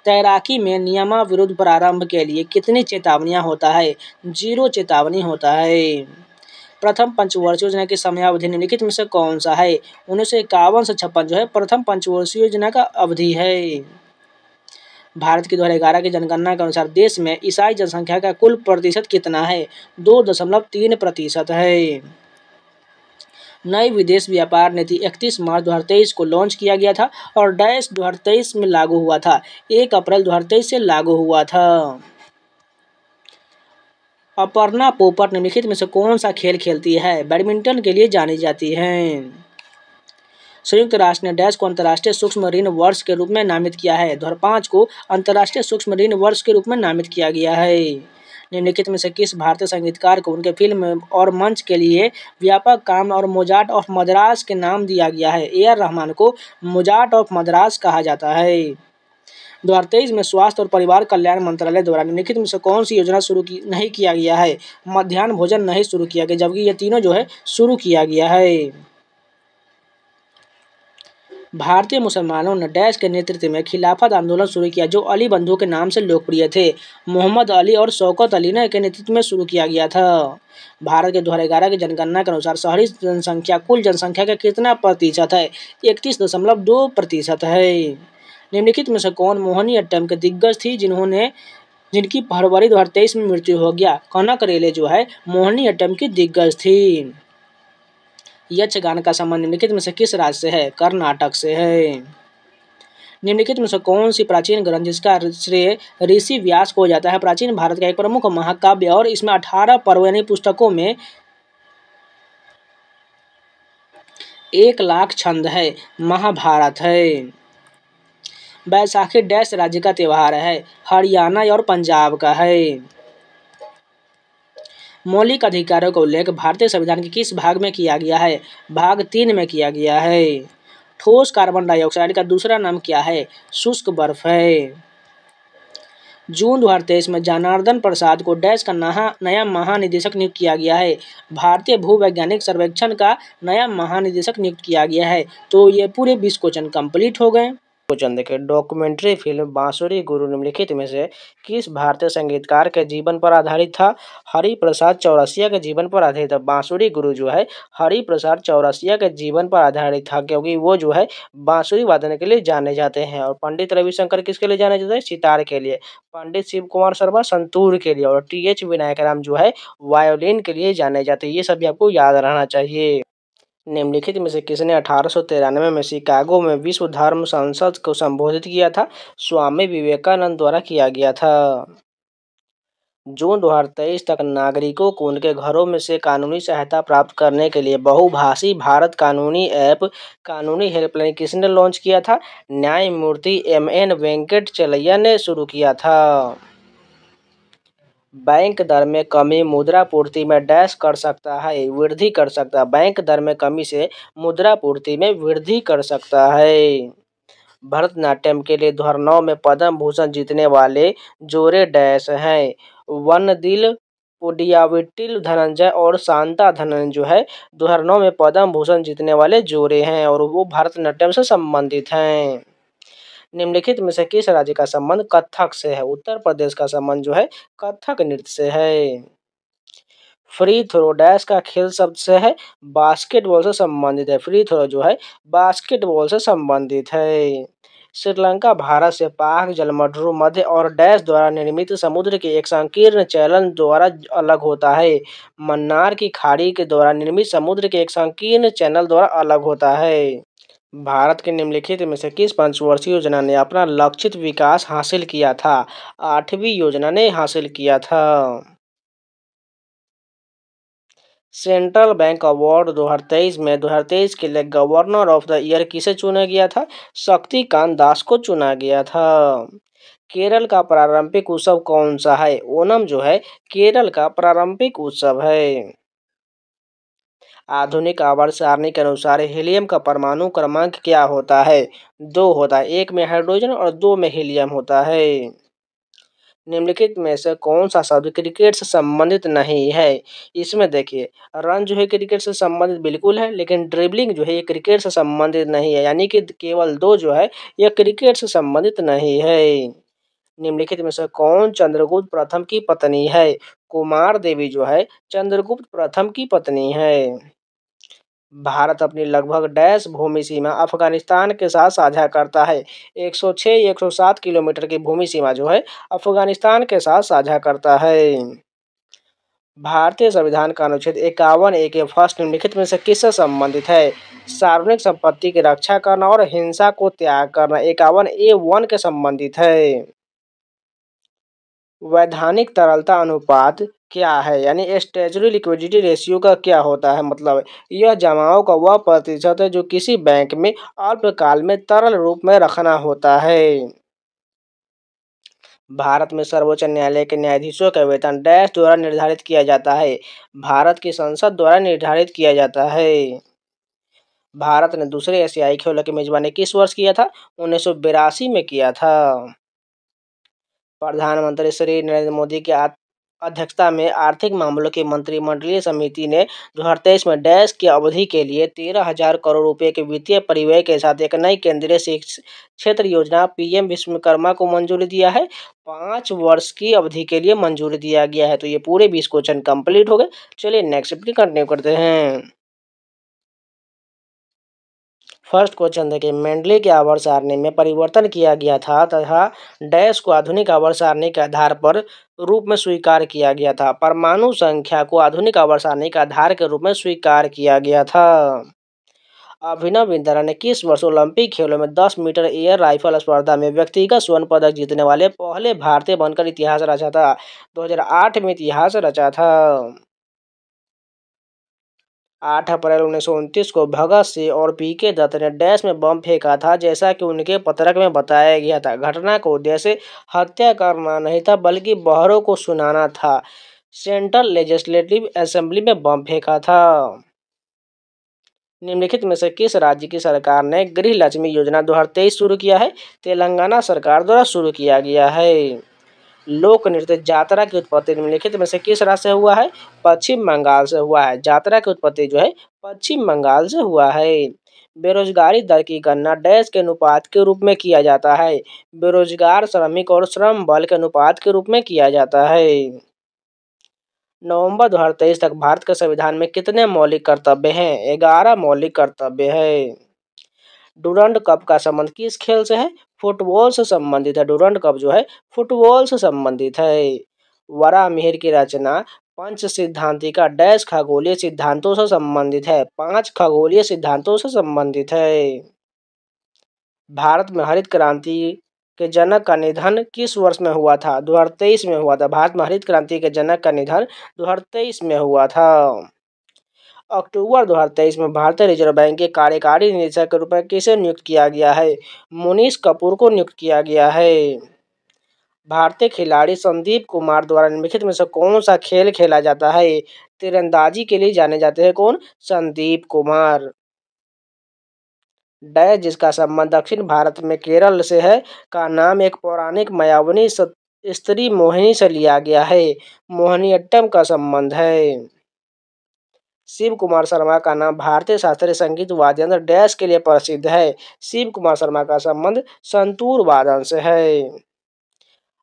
तैराकी में नियमाविरुद्ध प्रारंभ के लिए कितनी चेतावनियां होता है? 0 चेतावनी होता है। प्रथम पंचवर्षीय योजना की समयावधि निम्नलिखित में से कौन सा है? 1951 से 56 जो है प्रथम पंचवर्षीय योजना का अवधि है। भारत की 2011 की जनगणना के अनुसार देश में ईसाई जनसंख्या का कुल प्रतिशत कितना है? 2.3% है। नई विदेश व्यापार नीति 31 मार्च 2023 को लॉन्च किया गया था और डैश 2023 में लागू हुआ था। 1 अप्रैल 2023 से लागू हुआ था। अपर्णा पोपट निम्नलिखित में से कौन सा खेल खेलती है? बैडमिंटन के लिए जानी जाती हैं। संयुक्त राष्ट्र ने डैश को अंतर्राष्ट्रीय सूक्ष्म ऋण वर्ष के रूप में नामित किया है। 2005 को अंतर्राष्ट्रीय सूक्ष्म ऋण वर्ष के रूप में नामित किया गया है। निम्नलिखित में से किस भारतीय संगीतकार को उनके फिल्म और मंच के लिए व्यापक काम और मोजार्ट ऑफ मद्रास के नाम दिया गया है? A.R. रहमान को मोजार्ट ऑफ मद्रास कहा जाता है। 2023 में स्वास्थ्य और परिवार कल्याण मंत्रालय द्वारा निम्नलिखित में से कौन सी योजना नहीं किया गया है? मध्याह्न भोजन नहीं शुरू किया गया, जबकि ये तीनों जो है शुरू किया गया है। भारतीय मुसलमानों ने डैश के नेतृत्व में खिलाफत आंदोलन शुरू किया जो अली बंधु के नाम से लोकप्रिय थे। मोहम्मद अली और शौकत अली ने के नेतृत्व में शुरू किया गया था। भारत के 2011 की जनगणना के अनुसार शहरी जनसंख्या कुल जनसंख्या का कितना प्रतिशत है? 31.2% है। निम्नलिखित में से कौन मोहिनीअट्टम के दिग्गज थी जिनकी फरवरी 2023 में मृत्यु हो गया? कनक रेले जो है मोहिनीअट्टम की दिग्गज थी। यक्षगान का संबंध निम्नलिखित में से किस राज्य से है? कर्नाटक से है। निम्नलिखित में से कौन सी प्राचीन ग्रंथ जिसका श्रेय ऋषि व्यास को जाता है? प्राचीन भारत का एक प्रमुख महाकाव्य और इसमें 18 पर्व यानी पुस्तकों में 1,00,000 छंद है। महाभारत है। बैसाखी डैश राज्य का त्योहार है? हरियाणा और पंजाब का है। मौलिक अधिकारों का उल्लेख भारतीय संविधान के किस भाग में किया गया है? भाग 3 में किया गया है। ठोस कार्बन डाइऑक्साइड का दूसरा नाम क्या है? शुष्क बर्फ है। जून 2023 में जनार्दन प्रसाद को डैश का नया महानिदेशक नियुक्त किया गया है। भारतीय भूवैज्ञानिक सर्वेक्षण का नया महानिदेशक नियुक्त किया गया है। तो ये पूरे 20 क्वेश्चन कंप्लीट हो गए। क्वेश्चन देखिए, डॉक्यूमेंट्री फिल्म बांसुरी गुरु निम्नलिखित में से किस भारतीय संगीतकार के जीवन पर आधारित था? हरि प्रसाद चौरसिया के जीवन पर आधारित था। बांसुरी गुरु जो है हरि प्रसाद चौरसिया के जीवन पर आधारित था, क्योंकि वो जो है बांसुरी वादन के लिए जाने जाते हैं। और पंडित रविशंकर किसके लिए जाने जाते हैं? सितार के लिए। पंडित शिव कुमार शर्मा संतूर के लिए। और टी.एच. विनायक राम जो है वायोलिन के लिए जाने जाते हैं। ये सभी आपको याद रहना चाहिए। निम्नलिखित में से किसने 1893 में शिकागो में विश्व धर्म संसद को संबोधित किया था? स्वामी विवेकानंद द्वारा किया गया था। जून 2023 तक नागरिकों को उनके घरों में से कानूनी सहायता प्राप्त करने के लिए बहुभाषी भारत कानूनी ऐप कानूनी हेल्पलाइन किसने लॉन्च किया था? न्यायमूर्ति M.N. वेंकटचलैया ने शुरू किया था। बैंक दर में कमी मुद्रापूर्ति में डैश कर सकता है? वृद्धि कर सकता है। बैंक दर में कमी से मुद्रापूर्ति में वृद्धि कर सकता है। भरतनाट्यम के लिए 2009 में पद्म भूषण जीतने वाले जोड़े डैश हैं? वनदिल पुडियाविट्टिल धनंजय और शांता धनन जो है 2009 में पद्म भूषण जीतने वाले जोड़े हैं, और वो भरतनाट्यम से संबंधित हैं। निम्नलिखित में से किस राज्य का संबंध कथक से है? उत्तर प्रदेश का संबंध जो है कथक नृत्य से है। फ्री थ्रो डैश का खेल शब्द से है? बास्केटबॉल से संबंधित है। फ्री थ्रो जो है बास्केटबॉल से संबंधित है। श्रीलंका भारत से पाक जलमड्रू मध्य और डैश द्वारा निर्मित समुद्र के एक संकीर्ण चैनल द्वारा अलग होता है। मन्नार की खाड़ी के द्वारा निर्मित समुद्र के एक संकीर्ण चैनल द्वारा अलग होता है। भारत के निम्नलिखित में से किस पंचवर्षीय योजना ने अपना लक्षित विकास हासिल किया था? 8वीं योजना ने हासिल किया था। सेंट्रल बैंक अवार्ड 2023 में 2023 के लिए गवर्नर ऑफ द ईयर किसे चुना गया था? शक्तिकांत दास को चुना गया था। केरल का पारंपरिक उत्सव कौन सा है? ओणम जो है केरल का पारंपरिक उत्सव है। आधुनिक आवर्त सारणी के अनुसार हीलियम का परमाणु क्रमांक क्या होता है? 2 होता है। 1 में हाइड्रोजन और 2 में हीलियम होता है। निम्नलिखित में से कौन सा शब्द क्रिकेट से संबंधित नहीं है? इसमें देखिए, रन जो है क्रिकेट से संबंधित बिल्कुल है, लेकिन ड्रिबलिंग जो है ये क्रिकेट से संबंधित नहीं है, यानी कि केवल 2 जो है यह क्रिकेट से संबंधित नहीं है। निम्नलिखित में से कौन चंद्रगुप्त प्रथम की पत्नी है? कुमार देवी जो है चंद्रगुप्त प्रथम की पत्नी है। भारत अपनी लगभग डैश भूमि सीमा अफगानिस्तान के साथ साझा करता है? 106 107 किलोमीटर की भूमि सीमा जो है अफगानिस्तान के साथ साझा करता है। भारतीय संविधान का अनुच्छेद 51A के फर्स्ट निम्नलिखित में से किससे संबंधित है? सार्वजनिक संपत्ति की रक्षा करना और हिंसा को त्याग करना। 51A(1) के संबंधित है। वैधानिक तरलता अनुपात क्या है? यानी स्टैट्यूटरी लिक्विडिटी रेशियो का क्या होता है मतलब? यह जमाओं का वह प्रतिशत है जो किसी बैंक में अल्पकाल में तरल रूप में रखना होता है। भारत में सर्वोच्च न्यायालय के न्यायाधीशों का वेतन डैश द्वारा निर्धारित किया जाता है? भारत की संसद द्वारा निर्धारित किया जाता है। भारत ने दूसरे एशियाई खेलों की मेजबानी किस वर्ष किया था? 1982 में किया था। प्रधानमंत्री श्री नरेंद्र मोदी की अध्यक्षता में आर्थिक मामलों की मंत्रिमंडलीय समिति ने 2023 में डैश की अवधि के लिए 13,000 करोड़ रुपए के वित्तीय परिव्यय के साथ एक नई केंद्रीय क्षेत्र योजना पीएम विश्वकर्मा को मंजूरी दिया है। 5 वर्ष की अवधि के लिए मंजूरी दिया गया है। तो ये पूरे 20 क्वेश्चन कंप्लीट हो गए। चलिए नेक्स्ट कंटिन्यू करते हैं। फर्स्ट क्वेश्चन देखिए, मेंडले के आवर्त सारणी में परिवर्तन किया गया था तथा डैश को आधुनिक आवर्त सारणी के आधार पर रूप में स्वीकार किया गया था। परमाणु संख्या को आधुनिक आवर्त सारणी के आधार के रूप में स्वीकार किया गया था। अभिनव बिंद्रा ने किस वर्ष ओलंपिक खेलों में 10 मीटर एयर राइफल स्पर्धा में व्यक्तिगत स्वर्ण पदक जीतने वाले पहले भारतीय बनकर इतिहास रचा था? 2008 में इतिहास रचा था। 8 अप्रैल 1929 को भगत सिंह और पीके दत्त ने डैश में बम फेंका था, जैसा कि उनके पत्रक में बताया गया था। घटना का उद्देश्य हत्या करना नहीं था, बल्कि बहरों को सुनाना था। सेंट्रल लेजिस्लेटिव असेंबली में बम फेंका था। निम्नलिखित में से किस राज्य की सरकार ने गृह लक्ष्मी योजना 2023 शुरू किया है? तेलंगाना सरकार द्वारा शुरू किया गया है। लोक नृत्य जात्रा की उत्पत्ति निम्नलिखित में से किस राज्य से हुआ है? पश्चिम बंगाल से हुआ है। जात्रा की उत्पत्ति जो है पश्चिम बंगाल से हुआ है। बेरोजगारी दर की गणना डैश के अनुपात के रूप में किया जाता है? बेरोजगार श्रमिक और श्रम बल के अनुपात के रूप में किया जाता है। नवंबर 2023 तक भारत के संविधान में कितने मौलिक कर्तव्य हैं? 11 मौलिक कर्तव्य है। डूरंड कप का संबंध किस खेल से है? फुटबॉल से संबंधित है। डूरंड कप जो है फुटबॉल से संबंधित है। वराहमिहिर की रचना पंच सिद्धांतिका डैश खगोलीय सिद्धांतों से संबंधित है? 5 खगोलीय सिद्धांतों से संबंधित है। भारत में हरित क्रांति के जनक का निधन किस वर्ष में हुआ था? 2023 में हुआ था। भारत में हरित क्रांति के जनक का निधन 2023 में हुआ था। अक्टूबर 2023 में भारतीय रिजर्व बैंक के कार्यकारी निदेशक के रूप में किसे नियुक्त किया गया है? मुनीष कपूर को नियुक्त किया गया है। भारतीय खिलाड़ी संदीप कुमार द्वारा निम्नलिखित में से कौन सा खेल खेला जाता है? तीरंदाजी के लिए जाने जाते हैं कौन? संदीप कुमार। डैश जिसका संबंध दक्षिण भारत में केरल से है का नाम एक पौराणिक मायावनी स्त्री मोहिनी से लिया गया है। मोहिनीअट्टम का संबंध है। शिव कुमार शर्मा का नाम भारतीय शास्त्रीय संगीत वाद्य यंत्र डैश के लिए प्रसिद्ध है? शिव कुमार शर्मा का संबंध संतूर वादन से है।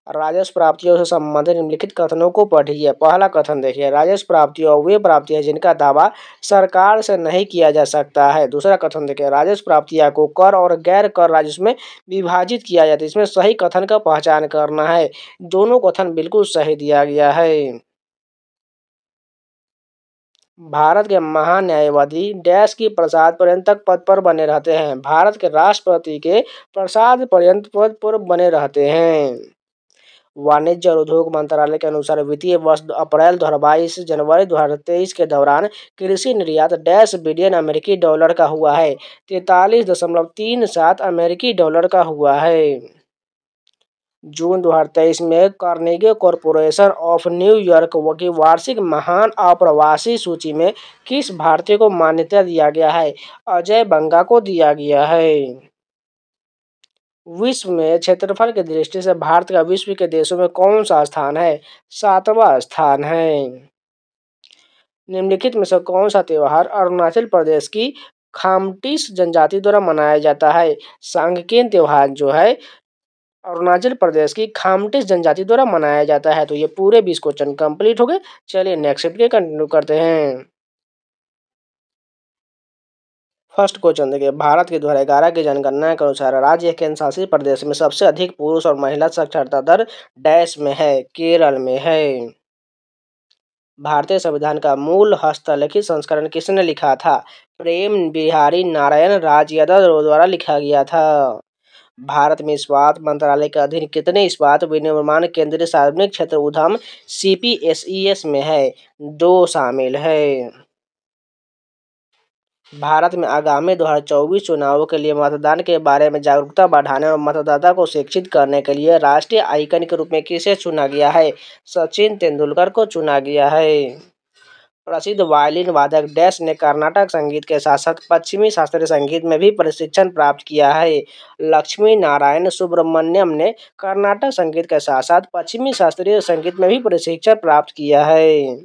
राजस्व प्राप्तियों से संबंधित निम्नलिखित कथनों को पढ़िए। पहला कथन देखिए, राजस्व प्राप्तियों वे प्राप्तियां हैं जिनका दावा सरकार से नहीं किया जा सकता है। दूसरा कथन देखिए, राजस्व प्राप्तियां को कर और गैर कर राजस्व में विभाजित किया जाता है। इसमें सही कथन का पहचान करना है। दोनों कथन बिल्कुल सही दिया गया है। भारत के महान्यायवादी डैश की प्रसाद पर्यंत तक पद पर बने रहते हैं? भारत के राष्ट्रपति के प्रसाद पर्यंत पद पर बने रहते हैं। वाणिज्य और उद्योग मंत्रालय के अनुसार वित्तीय वर्ष अप्रैल 2022 जनवरी 2023 के दौरान कृषि निर्यात डैश बिलियन अमेरिकी डॉलर का हुआ है? 43.37 अमेरिकी डॉलर का हुआ है। जून 2023 में कार्नेगी कॉरपोरेशन ऑफ न्यूयॉर्क की वार्षिक महान अप्रवासी सूची में किस भारतीय को मान्यता दिया गया है? अजय बंगा को दिया गया है। विश्व में क्षेत्रफल की दृष्टि से भारत का विश्व के देशों में कौन सा स्थान है? 7वां स्थान है। निम्नलिखित में से कौन सा त्योहार अरुणाचल प्रदेश की खामटिस जनजाति द्वारा मनाया जाता है? सांगकेन त्योहार जो है अरुणाचल प्रदेश की खामटिस जनजाति द्वारा मनाया जाता है। तो ये पूरे 20 क्वेश्चन कंप्लीट हो गए। चलिए नेक्स्ट के कंटिन्यू करते हैं। फर्स्ट क्वेश्चन देखिए, भारत के 2011 की जनगणना के अनुसार राज्य केंद्र शासित प्रदेश में सबसे अधिक पुरुष और महिला साक्षरता दर डैश में है? केरल में है। भारतीय संविधान का मूल हस्तलिखित संस्करण किसने लिखा था? प्रेम बिहारी नारायण राज यादव द्वारा लिखा गया था। भारत में इस्पात मंत्रालय के अधीन कितने इस्पात विनिर्माण केंद्रीय सार्वजनिक क्षेत्र उद्यम सीपीएसईएस में है? 2 शामिल है। भारत में आगामी 2024 चुनावों के लिए मतदान के बारे में जागरूकता बढ़ाने और मतदाता को शिक्षित करने के लिए राष्ट्रीय आइकन के रूप में किसे चुना गया है? सचिन तेंदुलकर को चुना गया है। प्रसिद्ध वायलिन वादक डैश ने कर्नाटक संगीत के साथ साथ पश्चिमी शास्त्रीय संगीत में भी प्रशिक्षण प्राप्त किया है? लक्ष्मी नारायण सुब्रमण्यम ने कर्नाटक संगीत के साथ साथ पश्चिमी शास्त्रीय संगीत में भी प्रशिक्षण प्राप्त किया है।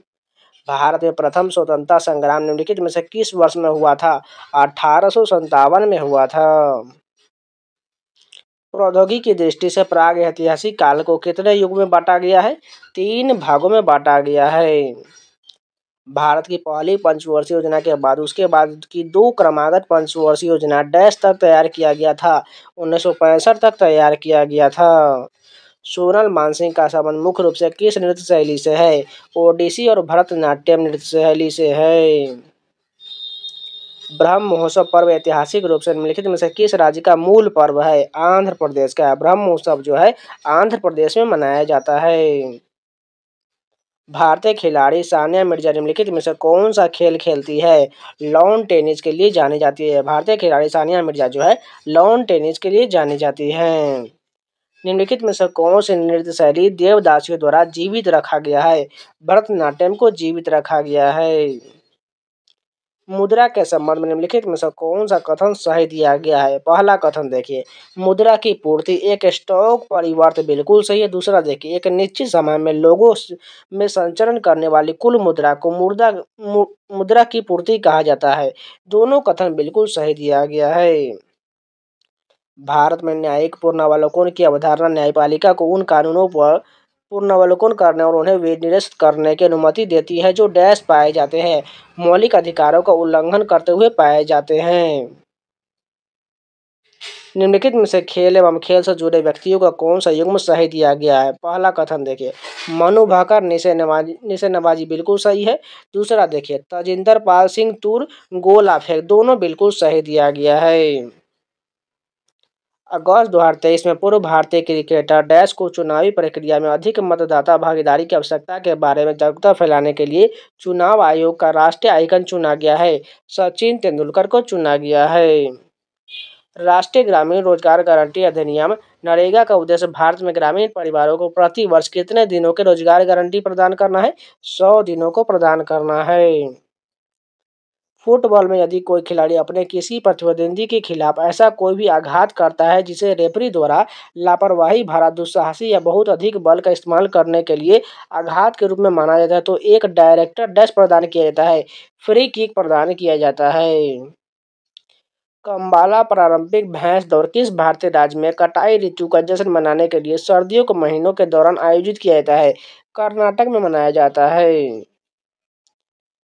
भारत में प्रथम स्वतंत्रता संग्राम निम्नलिखित में से किस वर्ष में हुआ था? 1857 में हुआ था। प्रौद्योगिकी की दृष्टि से प्राग ऐतिहासिक काल को कितने युग में बांटा गया है? 3 भागों में बांटा गया है। भारत की पहली पंचवर्षीय योजना के बाद उसके बाद की 2 क्रमागत पंचवर्षीय योजना डैश तक तैयार किया गया था? 1965 तक तैयार किया गया था। सोनल मानसिंह का संबंध मुख्य रूप से किस नृत्य शैली से है? ओडिसी और भरतनाट्यम नृत्य शैली से है। ब्रह्म महोत्सव पर्व ऐतिहासिक रूप से निम्नलिखित में से किस राज्य का मूल पर्व है? आंध्र प्रदेश का। ब्रह्म महोत्सव जो है आंध्र प्रदेश में मनाया जाता है। भारतीय खिलाड़ी सानिया मिर्जा निम्नलिखित में से कौन सा खेल खेलती है? लॉन टेनिस के लिए जानी जाती है। भारतीय खिलाड़ी सानिया मिर्जा जो है लॉन टेनिस के लिए जानी जाती है। निम्नलिखित में से कौन सी नृत्य शैली देवदासियों द्वारा जीवित रखा गया है? भरतनाट्यम को जीवित रखा गया है। मुद्रा के संबंध में निम्नलिखित में से कौन सा कथन सही दिया गया है? पहला कथन देखिए, मुद्रा की पूर्ति एक स्टॉक परिवर्तन बिल्कुल सही है। दूसरा देखिए, एक निश्चित समय में लोगों में संचरण करने वाली कुल मुद्रा को मुद्रा की पूर्ति कहा जाता है। दोनों कथन बिल्कुल सही दिया गया है। भारत में न्यायिक पुनरावलोकन की अवधारणा न्यायपालिका को उन कानूनों पर पुनरावलोकन करने और उन्हें विनिर्देशित करने की अनुमति देती है जो डैश पाए जाते हैं मौलिक अधिकारों का उल्लंघन करते हुए पाए जाते हैं। निम्नलिखित में से खेल एवं खेल से जुड़े व्यक्तियों का कौन सा युग्म सही दिया गया है? पहला कथन देखिए, मनु भाकर निशानेबाजी बिल्कुल सही है। दूसरा देखिए, तजिंदर पाल सिंह तूर गोला फेंक, दोनों बिल्कुल सही दिया गया है। अगस्त 2023 में पूर्व भारतीय क्रिकेटर डैश को चुनावी प्रक्रिया में अधिक मतदाता भागीदारी की आवश्यकता के बारे में जागरूकता फैलाने के लिए चुनाव आयोग का राष्ट्रीय आइकन चुना गया है। सचिन तेंदुलकर को चुना गया है। राष्ट्रीय ग्रामीण रोजगार गारंटी अधिनियम नरेगा का उद्देश्य भारत में ग्रामीण परिवारों को प्रति वर्ष कितने दिनों के रोजगार गारंटी प्रदान करना है? 100 दिनों को प्रदान करना है। फुटबॉल में यदि कोई खिलाड़ी अपने किसी प्रतिद्वंदी के खिलाफ ऐसा कोई भी आघात करता है जिसे रेफरी द्वारा लापरवाही भरा, दुस्साहसी या बहुत अधिक बल का इस्तेमाल करने के लिए आघात के रूप में माना जाता है तो एक डायरेक्टर डैश प्रदान किया जाता है, फ्री किक प्रदान किया जाता है। कंबाला पारंपरिक भैंस दौड़ किस भारतीय राज्य में कटाई ऋतु का जश्न मनाने के लिए सर्दियों के महीनों के दौरान आयोजित किया जाता है? कर्नाटक में मनाया जाता है।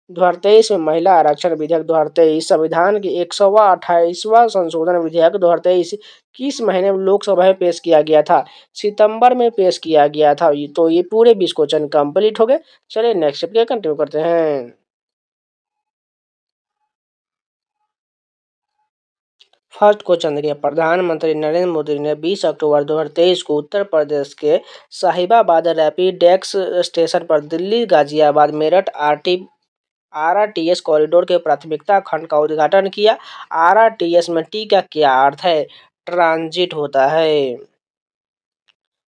2023 में महिला आरक्षण विधेयक 2023 संविधान के 128वां संशोधन विधेयक 2023 किस महीने में लोकसभा में पेश किया गया था? सितंबर में पेश किया गया था। तो ये पूरे 20 क्वेश्चन कंप्लीट हो गए। चलिए नेक्स्ट पे कंटिन्यू करते हैं। फर्स्ट क्वेश्चन देखिए, प्रधानमंत्री नरेंद्र मोदी ने 20 अक्टूबर 2023 को उत्तर प्रदेश के साहिबाबाद रैपिड एक्स स्टेशन पर दिल्ली गाजियाबाद मेरठ आरआरटीएस कॉरिडोर के प्राथमिकता खंड का उद्घाटन किया। आरआरटीएस में टी का क्या अर्थ है? ट्रांजिट होता है।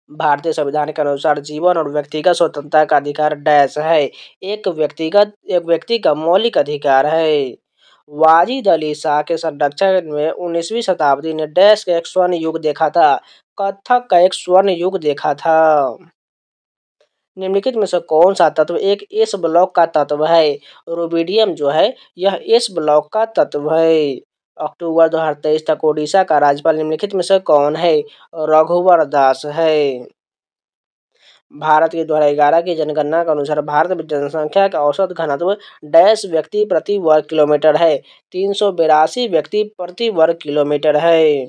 भारतीय संविधान के अनुसार जीवन और व्यक्तिगत स्वतंत्रता का अधिकार डैश है। एक व्यक्ति का मौलिक अधिकार है। वाजिद अली शाह के संरक्षण में 19वीं शताब्दी ने डैश का एक स्वर्ण युग देखा था। कथक का एक स्वर्ण युग देखा था। निम्नलिखित में से कौन सा तत्व एक एस ब्लॉक का तत्व है? रुबिडियम जो है यह एस ब्लॉक का तत्व है। अक्टूबर 2023 तक ओडिशा का राज्यपाल निम्नलिखित में से कौन है? रघुवर दास है। भारत के 2011 की जनगणना के अनुसार भारत में जनसंख्या का औसत घनत्व डैश व्यक्ति प्रति वर्ग किलोमीटर है। 382 व्यक्ति प्रति वर्ग किलोमीटर है।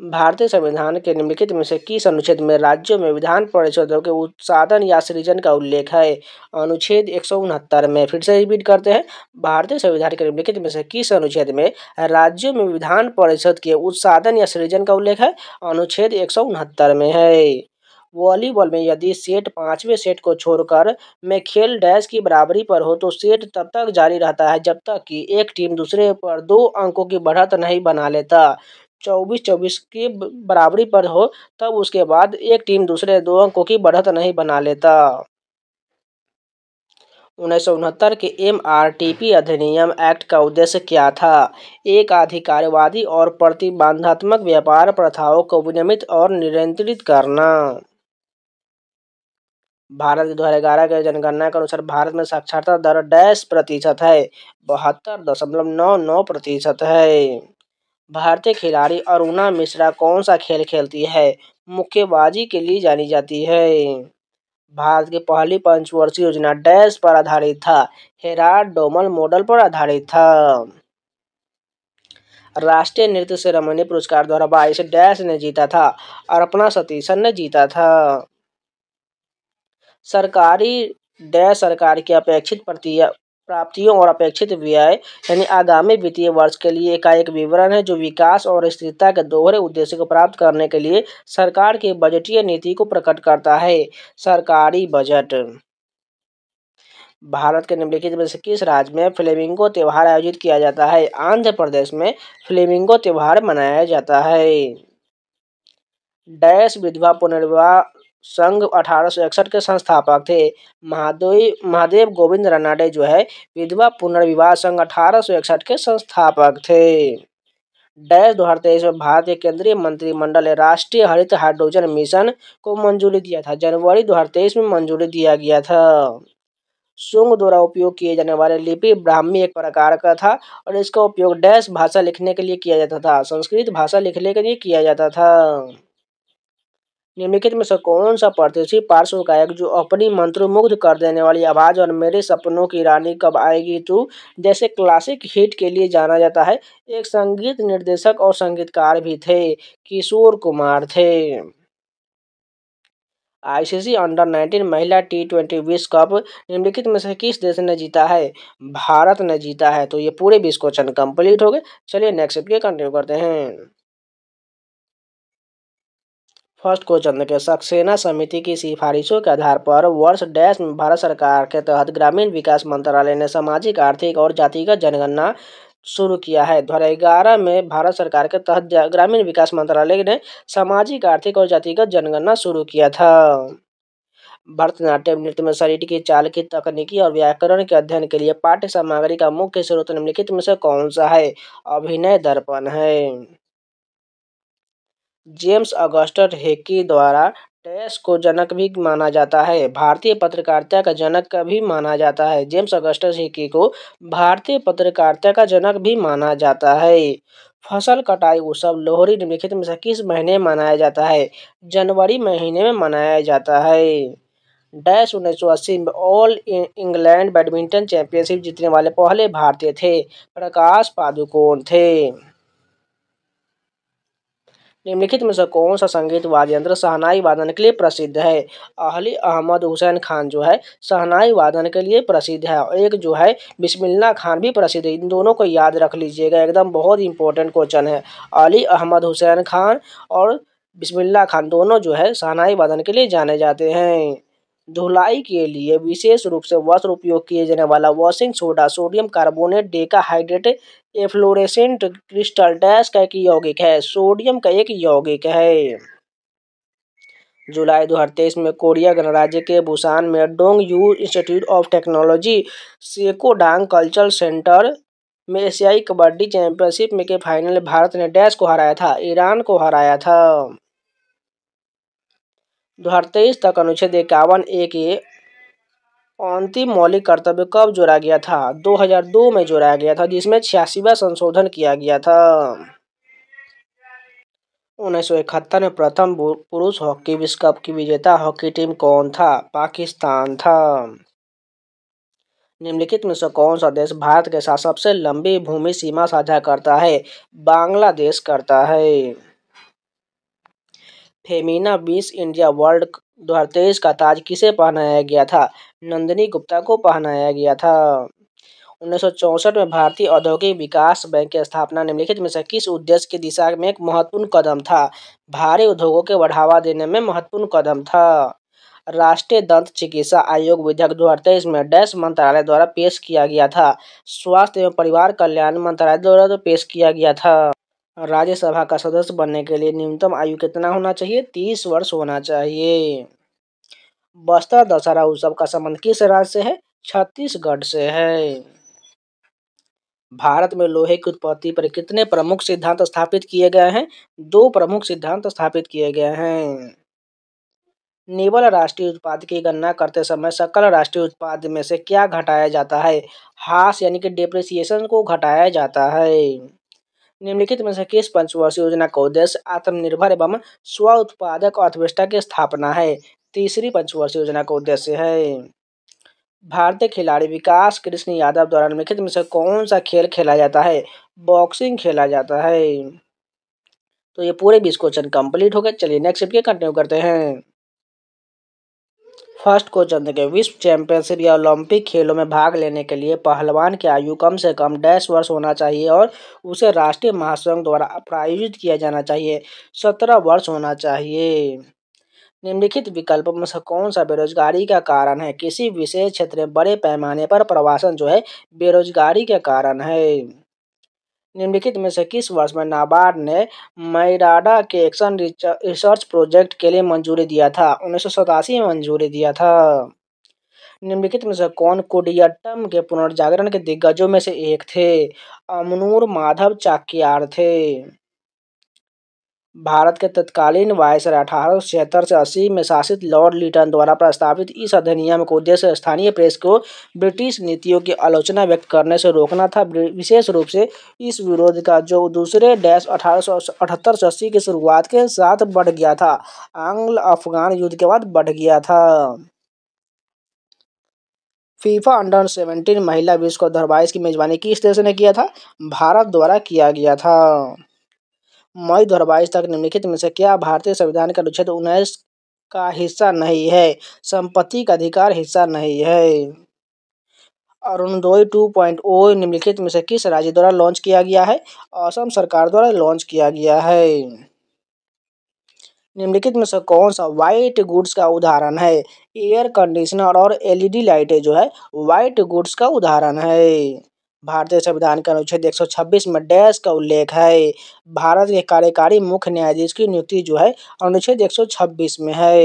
भारतीय संविधान के निम्नलिखित में से किस अनुच्छेद में राज्यों में विधान परिषदों के उत्साधन या सृजन का उल्लेख है? अनुच्छेद 169 में। फिर से रिपीट करते हैं, भारतीय संविधान के निम्नलिखित में से किस अनुच्छेद में राज्यों में विधान परिषद के उत्साधन या सृजन का उल्लेख है? अनुच्छेद 169 में है। वॉलीबॉल में यदि सेट 5वें सेट को छोड़कर में खेल डैश की बराबरी पर हो तो सेट तब तक जारी रहता है जब तक कि एक टीम दूसरे पर 2 अंकों की बढ़त नहीं बना लेता। 24-24 की बराबरी पर हो तब उसके बाद एक टीम दूसरे 2 अंकों की बढ़त नहीं बना लेता। 1969 के एमआरटीपी अधिनियम एक्ट का उद्देश्य क्या था? एक अधिकारवादी और प्रतिबंधात्मक व्यापार प्रथाओं को विनियमित और नियंत्रित करना। भारत के 2011 के जनगणना के अनुसार भारत में साक्षरता दर डैश प्रतिशत है? 72.99% है। भारतीय खिलाड़ी अरुणा मिश्रा कौन सा खेल खेलती है? मुक्केबाजी के लिए जानी जाती है। भारत की पहली पंचवर्षीय योजना डैश पर आधारित था? हेराल्ड डोमल मॉडल पर आधारित था। राष्ट्रीय नृत्य सेरेमनी पुरस्कार 2022 डैश ने जीता था? अर्पणा सतीशन ने जीता था। सरकार की अपेक्षित प्राप्तियों और अपेक्षित व्यय यानी आगामी वित्तीय वर्ष के लिए का एक विवरण है जो विकास और स्थिरता के दोहरे उद्देश्य को प्राप्त करने के लिए सरकार की बजटीय नीति को प्रकट करता है। सरकारी बजट। भारत के निम्नलिखित में से किस राज्य में फ्लेमिंगो त्योहार आयोजित किया जाता है? आंध्र प्रदेश में फ्लेमिंगो त्योहार मनाया जाता है। डैश विधवा पुनर्विवाह संघ 1861 के संस्थापक थे। महादेव गोविंद रानडे जो है विधवा पुनर्विवाह संघ 1861 के संस्थापक थे। डैश 2023 में भारतीय केंद्रीय मंत्रिमंडल ने राष्ट्रीय हरित हाइड्रोजन मिशन को मंजूरी दिया था। जनवरी 2023 में मंजूरी दिया गया था। शुंग द्वारा उपयोग किए जाने वाले लिपि ब्राह्मी एक प्रकार का था और इसका उपयोग डैश भाषा लिखने के लिए किया जाता था। संस्कृत भाषा लिखने के लिए किया जाता था। निम्नलिखित में से कौन सा प्रतिष्ठित पार्श्व गायक जो अपनी मंत्रमुग्ध कर देने वाली आवाज और मेरे सपनों की रानी कब आएगी तू जैसे क्लासिक हिट के लिए जाना जाता है, एक संगीत निर्देशक और संगीतकार भी थे, किशोर कुमार थे। आईसीसी अंडर 19 महिला टी20 विश्व कप निम्नलिखित में से किस देश ने जीता है? भारत ने जीता है। तो ये पूरे 20 क्वेश्चन कंप्लीट हो गए। चलिए नेक्स्ट के कंटिन्यू करते हैं। फर्स्ट क्वेश्चन देखिए, सक्सेना समिति की सिफारिशों के आधार पर वर्ष डैश में भारत सरकार के तहत ग्रामीण विकास मंत्रालय ने सामाजिक, आर्थिक और जातिगत जनगणना शुरू किया है। 2011 में भारत सरकार के तहत ग्रामीण विकास मंत्रालय ने सामाजिक, आर्थिक और जातिगत जनगणना शुरू किया था। भरतनाट्यम नृत्य में शरीर की चाल की तकनीकी और व्याकरण के अध्ययन के लिए पाठ्य सामग्री का मुख्य स्रोत निम्नलिखित में से कौन सा है? अभिनय दर्पण है। जेम्स ऑगस्टस हिकी द्वारा डैश को जनक भी माना जाता है। भारतीय पत्रकारिता का जनक भी माना जाता है। जेम्स ऑगस्टस हिकी को भारतीय पत्रकारिता का जनक भी माना जाता है। फसल कटाई उत्सव लोहरी निम्नलिखित में से किस महीने में मनाया जाता है? जनवरी महीने में मनाया जाता है। डैश 1980 में ऑल इंग्लैंड बैडमिंटन चैंपियनशिप जीतने वाले पहले भारतीय थे। प्रकाश पादुकोण थे। निम्नलिखित में से कौन सा संगीत वाद्य यंत्र शहनाई वादन के लिए प्रसिद्ध है? अली अहमद हुसैन खान जो है शहनाई वादन के लिए प्रसिद्ध है और एक जो है बिस्मिल्लाह खान भी प्रसिद्ध है। इन दोनों को याद रख लीजिएगा, एकदम बहुत इंपॉर्टेंट क्वेश्चन है। अली अहमद हुसैन खान और बिस्मिल्लाह खान दोनों जो है शहनाई वादन के लिए जाने जाते हैं। धुलाई के लिए विशेष रूप से वस्त्र उपयोग किए जाने वाला washing soda sodium carbonate decahydrate efflorescent crystal dash का एक यौगिक है? सोडियम का एक यौगिक है। जुलाई 2023 में कोरिया गणराज्य के बुसान में Dong Eui Institute of Technology Seokdang cultural centre में एशियाई कबड्डी चैंपियनशिप में के फाइनल में भारत ने डैश को हराया था? ईरान को हराया था। 2023 तक अनुच्छेद 51A के अंतिम मौलिक कर्तव्य कब जोड़ा गया था? 2002 में जोड़ा गया था, जिसमें 86वां संशोधन किया गया था। 1971 में प्रथम पुरुष हॉकी विश्व कप की विजेता हॉकी टीम कौन था? पाकिस्तान था। निम्नलिखित में से कौन सा देश भारत के साथ सबसे लंबी भूमि सीमा साझा करता है? बांग्लादेश करता है। फेमिना मिस इंडिया वर्ल्ड 2023 का ताज किसे पहनाया गया था? नंदिनी गुप्ता को पहनाया गया था। 1964 में भारतीय औद्योगिक विकास बैंक की स्थापना निम्नलिखित में से किस उद्देश्य की दिशा में एक महत्वपूर्ण कदम था? भारी उद्योगों के बढ़ावा देने में महत्वपूर्ण कदम था। राष्ट्रीय दंत चिकित्सा आयोग विधेयक 2023 में डैश मंत्रालय द्वारा पेश किया गया था? स्वास्थ्य एवं परिवार कल्याण मंत्रालय द्वारा तो पेश किया गया था। राज्यसभा का सदस्य बनने के लिए न्यूनतम आयु कितना होना चाहिए? 30 वर्ष होना चाहिए। बस्तर दशहरा उत्सव का संबंध किस राज्य से है? छत्तीसगढ़ से है। भारत में लोहे की उत्पत्ति पर कितने प्रमुख सिद्धांत स्थापित किए गए हैं? 2 प्रमुख सिद्धांत स्थापित किए गए हैं। निवल राष्ट्रीय उत्पाद की गणना करते समय सकल राष्ट्रीय उत्पाद में से क्या घटाया जाता है? हास यानी कि डिप्रिसिएशन को घटाया जाता है। निम्नलिखित में से किस पंचवर्षीय योजना का उद्देश्य आत्मनिर्भर एवं स्व उत्पादक अर्थव्यवस्था की स्थापना है? तीसरी पंचवर्षीय योजना का उद्देश्य है। भारतीय खिलाड़ी विकास कृष्ण यादव द्वारा निम्नलिखित में से कौन सा खेल खेला जाता है? बॉक्सिंग खेला जाता है। तो ये पूरे 20 क्वेश्चन कंप्लीट हो गए। चलिए नेक्स्ट के कंटिन्यू करते हैं। फर्स्ट क्वेश्चन देखिए, विश्व चैंपियनशिप या ओलंपिक खेलों में भाग लेने के लिए पहलवान की आयु कम से कम डैश वर्ष होना चाहिए और उसे राष्ट्रीय महासंघ द्वारा प्रायोजित किया जाना चाहिए? 17 वर्ष होना चाहिए। निम्नलिखित विकल्पों में से कौन सा बेरोजगारी का कारण है? किसी विशेष क्षेत्र में बड़े पैमाने पर प्रवासन जो है बेरोजगारी के कारण है। निम्नलिखित में से किस वर्ष में नाबार्ड ने मैराडा के एक्शन रिसर्च प्रोजेक्ट के लिए मंजूरी दिया था? 1987 में मंजूरी दिया था। निम्नलिखित में से कौन कुडियाट्टम के पुनर्जागरण के दिग्गजों में से एक थे? अमनूर माधव चाक्यार थे। भारत के तत्कालीन वायसराय 1876 से 80 में शासित लॉर्ड लिटन द्वारा प्रस्तावित इस अधिनियम का उद्देश्य स्थानीय प्रेस को ब्रिटिश नीतियों की आलोचना व्यक्त करने से रोकना था। विशेष रूप से इस विरोध का जो दूसरे 1878 से 80 की शुरुआत के साथ बढ़ गया था, आंग्ल अफगान युद्ध के बाद बढ़ गया था। फीफा अंडर 17 महिला विश्व कप 2022 की मेजबानी किस देश ने किया था? भारत द्वारा किया गया था। मई 2022 तक निम्नलिखित में से क्या भारतीय संविधान का अनुच्छेद 19 का हिस्सा नहीं है? संपत्ति का अधिकार हिस्सा नहीं है। अरुणोदय 2.0 निम्नलिखित में से किस राज्य द्वारा लॉन्च किया गया है? असम सरकार द्वारा लॉन्च किया गया है। निम्नलिखित में से कौन सा व्हाइट गुड्स का उदाहरण है? एयर कंडीशनर और एलईडी लाइटें जो है व्हाइट गुड्स का उदाहरण है। भारतीय संविधान के अनुच्छेद 126 में डैश का उल्लेख है। भारत के कार्यकारी मुख्य न्यायाधीश की नियुक्ति जो है अनुच्छेद 126 में है।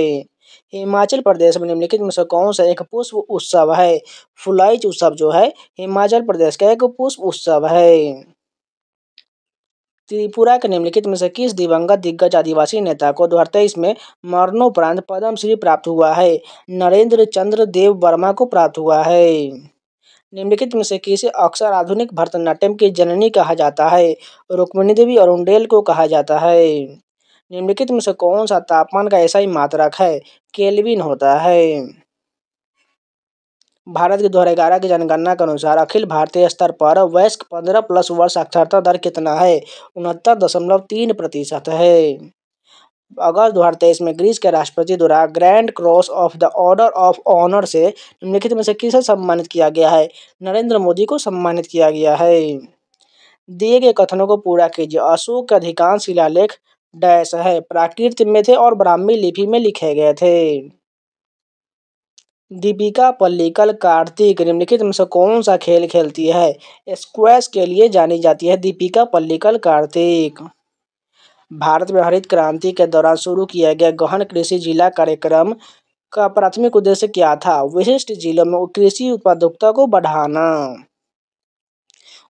हिमाचल प्रदेश में निम्नलिखित में से कौन सा एक पुष्प उत्सव है? फुलाइच उत्सव जो है हिमाचल प्रदेश का एक पुष्प उत्सव है। त्रिपुरा के निम्नलिखित में से किस दिवंगत दिग्गज आदिवासी नेता को 2023 में मरणोपरांत पद्मश्री प्राप्त हुआ है? नरेंद्र चंद्र देव वर्मा को प्राप्त हुआ है। निम्नलिखित में से किसे अक्सर आधुनिक भरतनाट्यम की जननी कहा जाता है? रुक्मिणी देवी अरुंडेल को कहा जाता है। निम्नलिखित में से कौन सा तापमान का ऐसा ही मात्रक है? केल्विन होता है। भारत की 2011 की जनगणना के अनुसार अखिल भारतीय स्तर पर वयस्क 15+ वर्ष साक्षरता दर कितना है? 69.3% है। अगस्त 2023 में ग्रीस के राष्ट्रपति द्वारा grand cross of the order of honour से निम्नलिखित में से किसे सम्मानित किया गया है? नरेंद्र मोदी को सम्मानित किया गया है। दिए गए कथनों को पूरा कीजिए। अशोक के अधिकांश शिलालेख डैश है, प्राकृत में थे और ब्राह्मी लिपि में लिखे गए थे। दीपिका पल्लिकल कार्तिक निम्नलिखित में से कौन सा खेल खेलती है? स्क्वैश के लिए जानी जाती है दीपिका पल्लिकल कार्तिक। भारत में हरित क्रांति के दौरान शुरू किया गया गहन कृषि जिला कार्यक्रम का प्राथमिक उद्देश्य क्या था? विशिष्ट जिलों में कृषि उत्पादकता को बढ़ाना।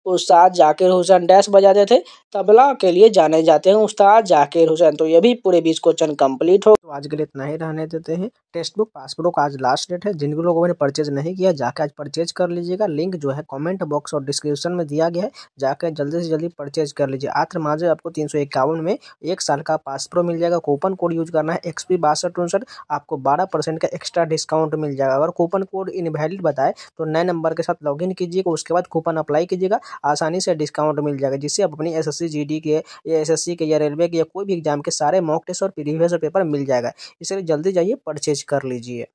उस्ताद जाकिर हुसैन डैश बजाते थे? तबला के लिए जाने जाते हैं उस्ताद जाकिर हुसैन। तो ये भी पूरे 20 क्वेश्चन कंप्लीट हो। तो आज के लिए इतना ही रहने देते हैं। टेक्स्ट बुक पासबुक आज लास्ट डेट है। जिन लोगों ने परचेज नहीं किया जाकर आज परचेज कर लीजिएगा। लिंक जो है कमेंट बॉक्स और डिस्क्रिप्शन में दिया गया है, जाकर जल्दी से जल्दी परचेज कर लीजिए। आत्र माजे आपको 351 में 1 साल का पास प्रो मिल जाएगा। कूपन कोड यूज करना है XP 6259, आपको 12% का एक्स्ट्रा डिस्काउंट मिल जाएगा। अगर कूपन कोड इनवैलिड बताए तो नए नंबर के साथ लॉगिन कीजिएगा, उसके बाद कूपन अप्लाई कीजिएगा, आसानी से डिस्काउंट मिल जाएगा, जिससे आप अपनी SSC GD के या SSC के या रेलवे के या कोई भी एग्जाम के सारे मॉक टेस्ट और प्रीवियस पेपर मिल जाएगा। इसलिए जल्दी जाइए परचेज कर लीजिए।